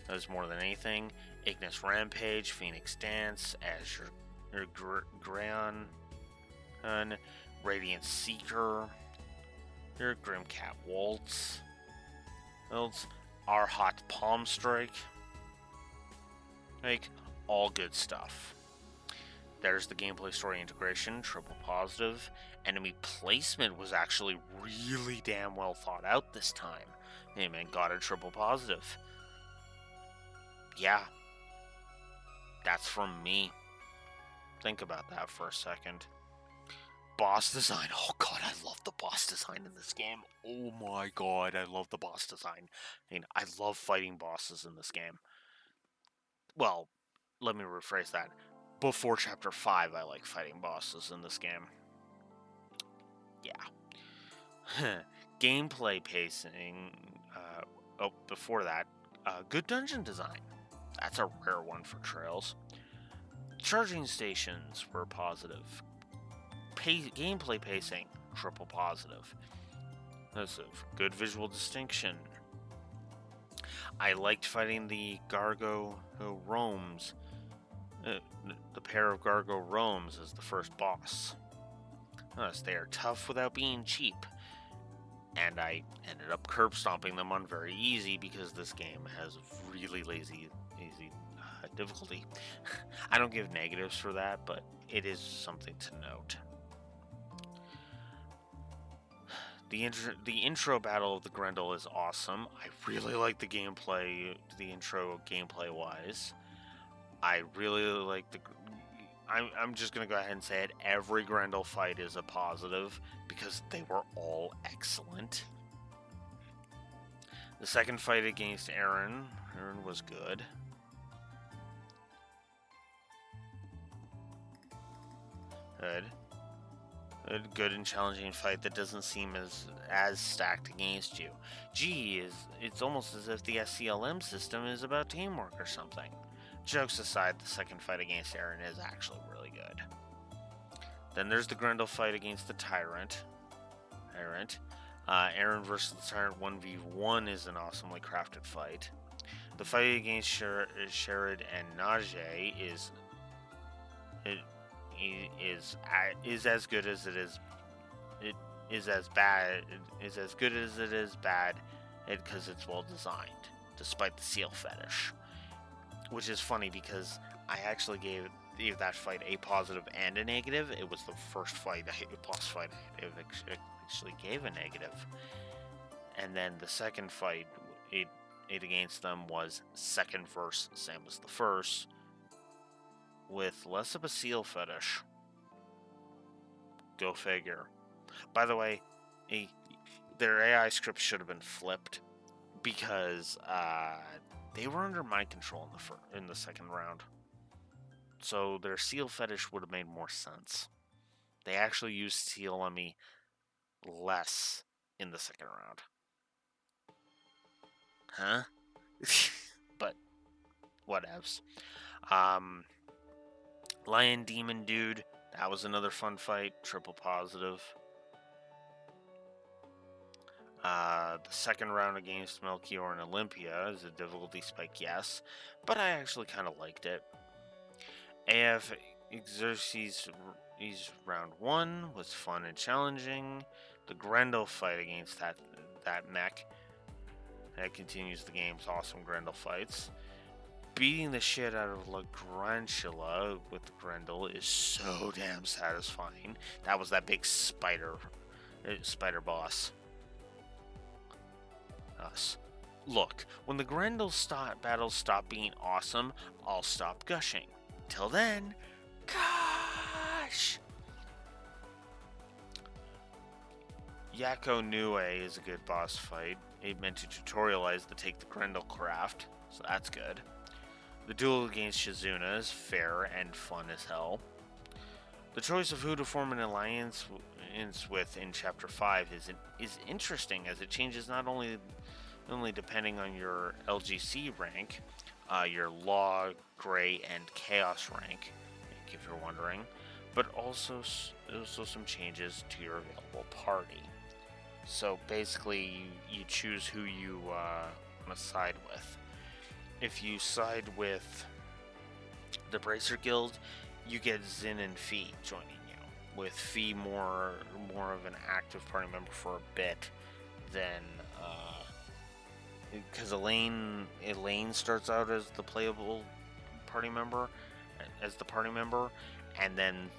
That was more than anything. Ignis Rampage, Phoenix Dance, Azure Grayon, Radiant Seeker, Grimcat Waltz, Our Hot Palm Strike. All good stuff. There's the gameplay story integration, triple positive. Enemy placement was actually really damn well thought out this time. Got a triple positive. Yeah. That's from me. Think about that for a second. Boss design. Oh god, I love the boss design in this game. Oh my god, I love the boss design. I love fighting bosses in this game. Well, let me rephrase that. Before Chapter 5, I like fighting bosses in this game. Yeah. Gameplay pacing. Before that, good dungeon design. That's a rare one for Trails. Charging stations were positive. Gameplay pacing, triple positive. That's a good visual distinction. I liked fighting the Gargo Roams. The pair of Gargo Roams as the first boss. They are tough without being cheap. And I ended up curb stomping them on very easy because this game has really easy difficulty. I don't give negatives for that, but it is something to note. The intro battle of the Grendel is awesome. I really like the gameplay, the intro gameplay-wise. I really like I'm just going to go ahead and say it. Every Grendel fight is a positive because they were all excellent. The second fight against Aaron was good. A good and challenging fight that doesn't seem as stacked against you. It's almost as if the SCLM system is about teamwork or something. Jokes aside, the second fight against Aaron is actually really good. Then there's the Grendel fight against the Tyrant. Aaron versus the Tyrant 1v1 is an awesomely crafted fight. The fight against Sherrod and Najee is as good as it is. It is as bad. It is as good as it is bad, because it's well designed, despite the seal fetish. Which is funny because I actually gave that fight a positive and a negative. It was the first fight, boss fight, I actually gave a negative. And then the second fight, it against them was second verse, same as the first, with less of a seal fetish. Go figure. By the way, their AI script should have been flipped because they were under my control in the second round. So their seal fetish would have made more sense. They actually used seal on me less in the second round. Huh? But whatevs. Lion Demon Dude, that was another fun fight. Triple positive. The second round against Melchior and Olympia is a difficulty spike, yes, but I actually kind of liked it. AF Exerces round 1 was fun and challenging. The Grendel fight against that mech that continues the game's awesome Grendel fights. Beating the shit out of La Grantula with Grendel is so damn satisfying. That was that big spider boss. Us. Look, when the Grendel battles stop being awesome, I'll stop gushing. Till then, gosh! Yakko Nue is a good boss fight. It meant to tutorialize the Take the Grendel craft, so that's good. The duel against Shizuna is fair and fun as hell. The choice of who to form an alliance with in Chapter 5 is interesting, as it changes not only depending on your LGC rank, your Law, Grey, and Chaos rank, if you're wondering, but also some changes to your available party. So basically, you choose who you want to side with. If you side with the Bracer Guild, you get Zin and Fee joining you, with Fee more of an active party member for a bit than because Elaine starts out as the playable party member, and then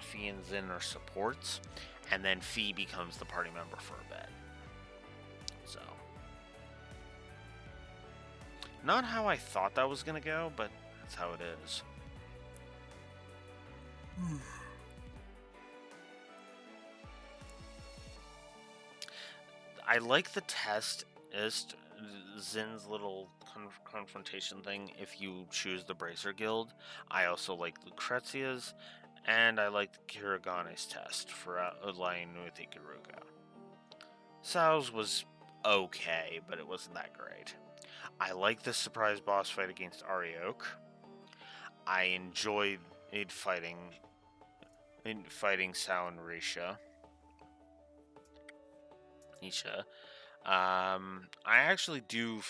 Fee and Zin are supports, and then Fee becomes the party member for a bit. So, not how I thought that was gonna go, but that's how it is. I like the test is Zin's little confrontation thing if you choose the Bracer Guild. I also like Lucrezia's, and I like Kiragane's test for aligning with Ikaruga. Sal's was okay, but it wasn't that great. I like the surprise boss fight against Arioch. I enjoyed fighting Sal and Risha. I actually do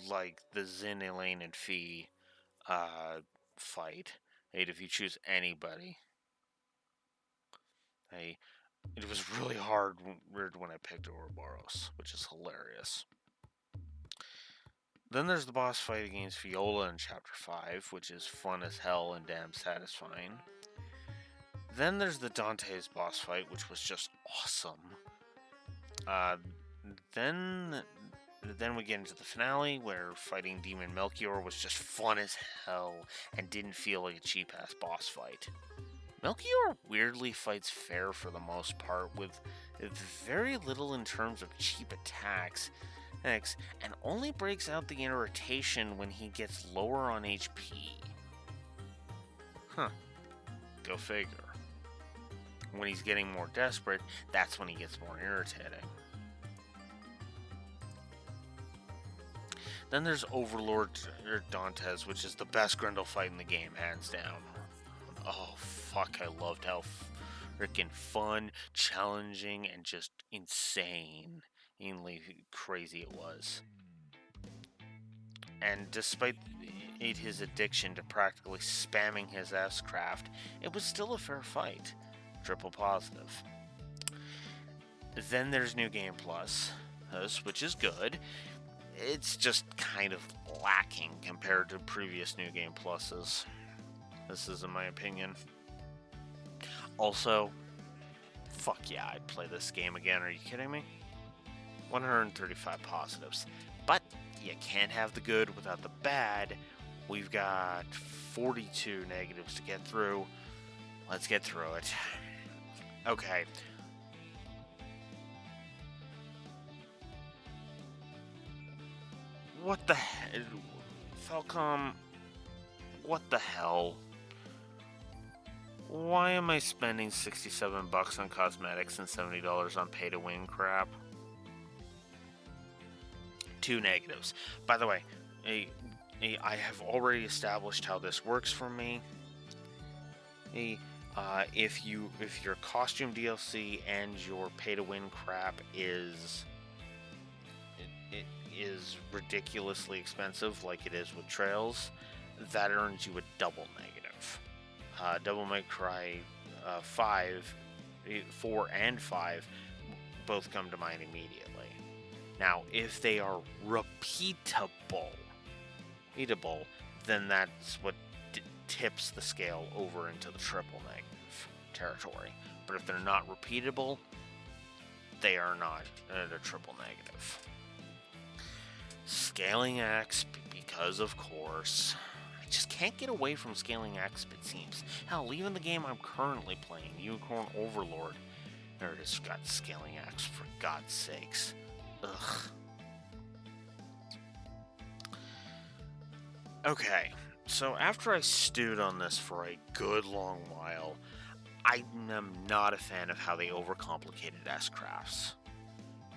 like the Zin, Elaine, and Fee fight. If you choose anybody. It was really weird when I picked Ouroboros, which is hilarious. Then there's the boss fight against Viola in Chapter 5, which is fun as hell and damn satisfying. Then there's the Dante's boss fight, which was just awesome. Then we get into the finale, where fighting Demon Melchior was just fun as hell and didn't feel like a cheap-ass boss fight. Melchior weirdly fights fair for the most part, with very little in terms of cheap attacks, and only breaks out the irritation when he gets lower on HP. Huh. Go figure. When he's getting more desperate, that's when he gets more irritating. Then there's Overlord Dantes, which is the best Grendel fight in the game, hands down. Oh, fuck, I loved how freaking fun, challenging, and just insanely crazy it was. And despite his addiction to practically spamming his S-craft, it was still a fair fight. Triple positive. Then there's New Game Plus, which is good. It's just kind of lacking compared to previous New Game Pluses. This is in my opinion. Also, fuck yeah, I'd play this game again. Are you kidding me? 135 positives. But you can't have the good without the bad. We've got 42 negatives to get through. Let's get through it. Okay. What the hell? Falcom, what the hell? Why am I spending $67 on cosmetics and $70 on pay-to-win crap? 2 negatives. By the way, I have already established how this works for me. If your costume DLC and your pay-to-win crap is ridiculously expensive, like it is with Trails, that earns you a double negative. Double May Cry 4 and 5 both come to mind immediately. Now, if they are repeatable, then that's what tips the scale over into the triple negative territory. But if they're not repeatable, they are not a triple negative. Scaling Axe, because of course. I just can't get away from Scaling Axe, it seems. Hell, even the game I'm currently playing, Unicorn Overlord, there it is, got Scaling Axe, for God's sakes. Ugh. Okay, so after I stewed on this for a good long while, I am not a fan of how they overcomplicated S-Crafts.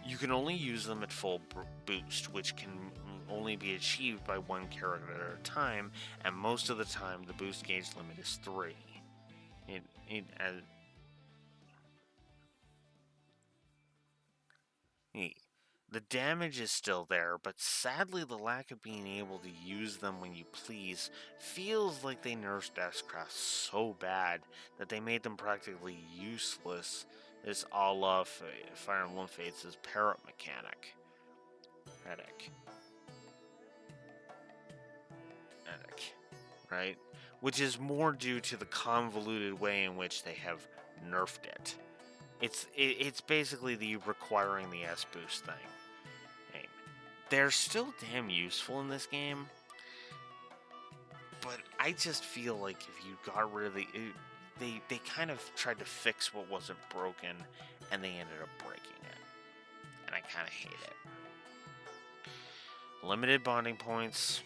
You can only use them at full boost, which can only be achieved by one character at a time, and most of the time the boost gauge limit is 3. The damage is still there, but sadly the lack of being able to use them when you please feels like they nerfed S-Crafts so bad that they made them practically useless. This a la Fire Emblem Fates' parrot mechanic. Headache. Right? Which is more due to the convoluted way in which they have nerfed it. It's basically the requiring the S boost thing. They're still damn useful in this game, but I just feel like if you got rid of they kind of tried to fix what wasn't broken, and they ended up breaking it, and I kind of hate it. Limited bonding points.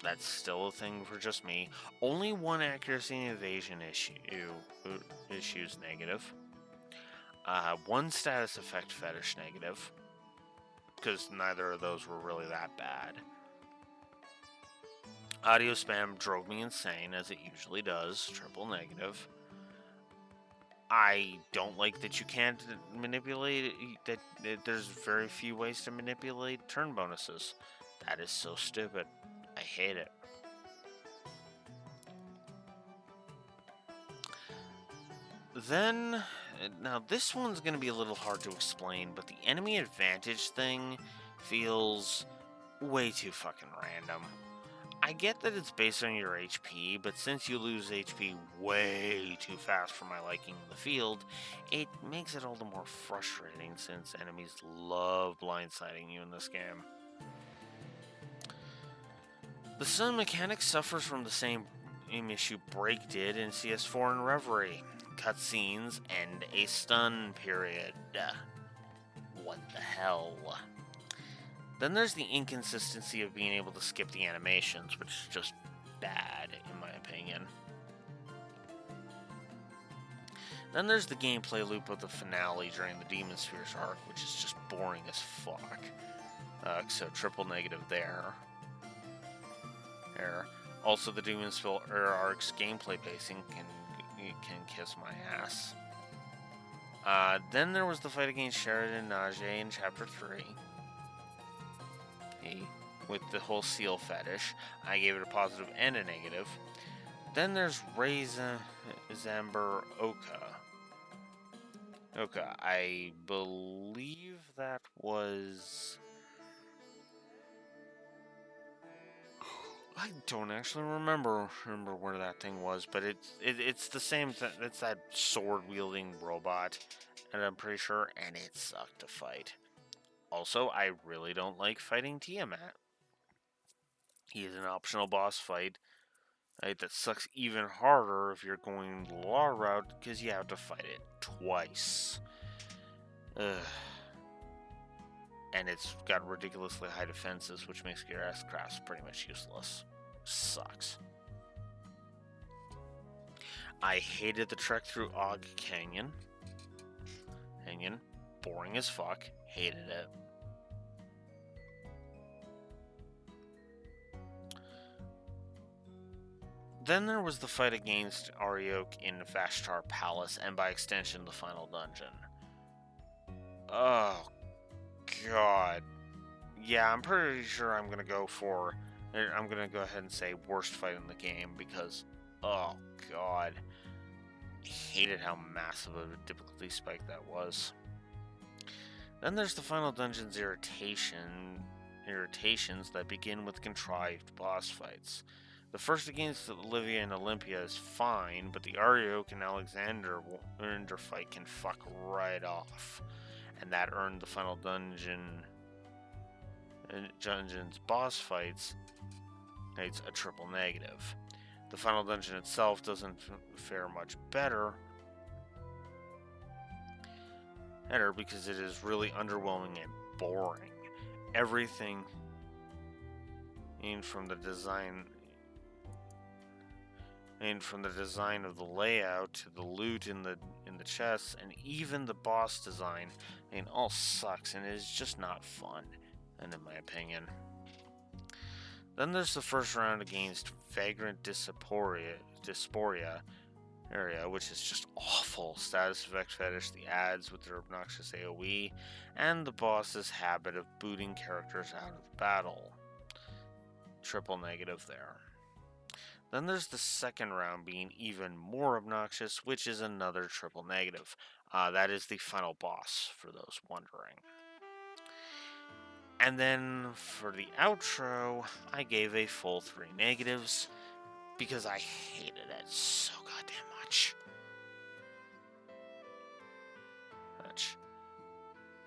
That's still a thing for just me. Only one accuracy and evasion issues negative. One status effect fetish negative, because neither of those were really that bad. Audio spam drove me insane, as it usually does. Triple negative. I don't like that you can't manipulate that there's very few ways to manipulate turn bonuses. That is so stupid. I hate it. Then, now this one's going to be a little hard to explain, but the enemy advantage thing feels way too fucking random. I get that it's based on your HP, but since you lose HP way too fast for my liking in the field, it makes it all the more frustrating since enemies love blindsiding you in this game. The stun mechanic suffers from the same issue Break did in CS4 and Reverie. Cutscenes and a stun period. What the hell? Then there's the inconsistency of being able to skip the animations, which is just bad, in my opinion. Then there's the gameplay loop of the finale during the Demon Spheres arc, which is just boring as fuck. So triple negative there. Also, the Demon Spheres arc's gameplay pacing can kiss my ass. Then there was the fight against Sheridan Najee in Chapter 3. With the whole seal fetish. I gave it a positive and a negative. Then there's Zamber Oka. I believe that was... I don't actually remember where that thing was, but it's the same thing. It's that sword-wielding robot, and I'm pretty sure, and it sucked to fight. Also, I really don't like fighting Tiamat. He is an optional boss fight, right, that sucks even harder if you're going the law route, because you have to fight it twice. Ugh. and it's got ridiculously high defenses, which makes your S-Craft pretty much useless. Sucks. I hated the trek through Og Canyon. Boring as fuck. Hated it. Then there was the fight against Ariok in Vashtar Palace, and by extension, the final dungeon. Oh, God. Yeah, I'm pretty sure I'm gonna go ahead and say worst fight in the game, because, oh, God. I hated how massive of a difficulty spike that was. Then there's the final dungeon's irritations that begin with contrived boss fights. The first against Olivia and Olympia is fine, but the Ariok and Alexander fight can fuck right off, and that earned the final dungeon's boss fights a triple negative. The final dungeon itself doesn't fare much better because it is really underwhelming and boring. Everything from the design of the layout to the loot in the chests, and even the boss design, all sucks and is just not fun, and in my opinion. Then there's the first round against Vagrant Dysphoria area, which is just awful. Status effect fetish, the ads with their obnoxious AoE, and the boss's habit of booting characters out of battle. Triple negative there. Then there's the second round being even more obnoxious, which is another triple negative. That is the final boss, for those wondering. And then for the outro, I gave a full 3 negatives because I hated it so goddamn much.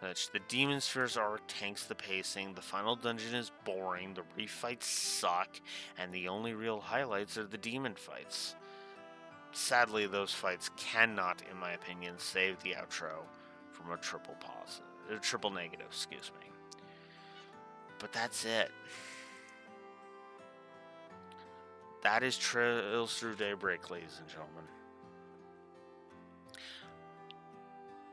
The Demon Sphere's arc tanks the pacing, the final dungeon is boring, the refights suck, and the only real highlights are the demon fights. Sadly, those fights cannot, in my opinion, save the outro from a triple negative, excuse me. But that's it. That is Trails Through Daybreak, ladies and gentlemen.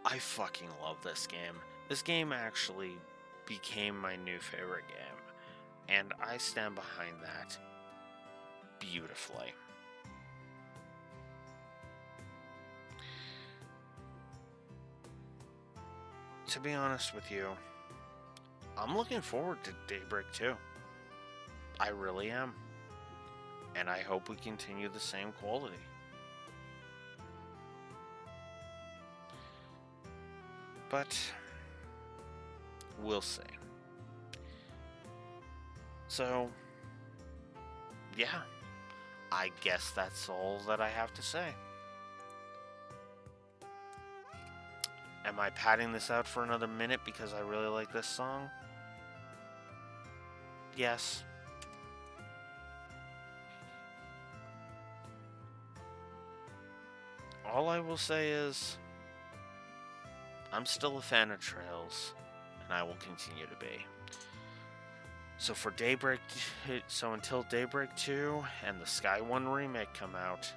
I fucking love this game. This game actually became my new favorite game, and I stand behind that beautifully. To be honest with you, I'm looking forward to Daybreak 2. I really am. And I hope we continue the same quality. But we'll see. So, yeah, I guess that's all that I have to say. Am I padding this out for another minute because I really like this song? Yes. All I will say is, I'm still a fan of Trails, and I will continue to be. So until Daybreak 2 and the Sky 1 remake come out,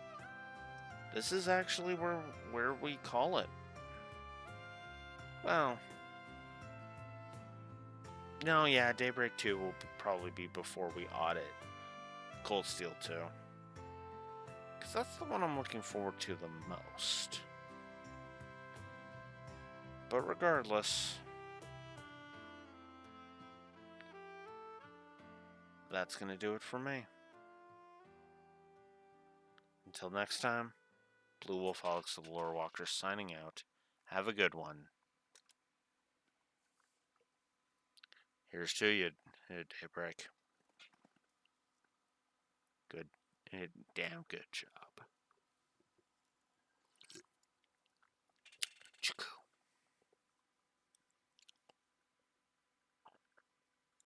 this is actually where we call it. Well, no, yeah, Daybreak 2 will probably be before we audit Cold Steel 2. Because that's the one I'm looking forward to the most. But regardless, that's going to do it for me. Until next time, Blue Wolf Alex of the Lore Walker signing out. Have a good one. Here's to you, Daybreak. Good. Damn good job.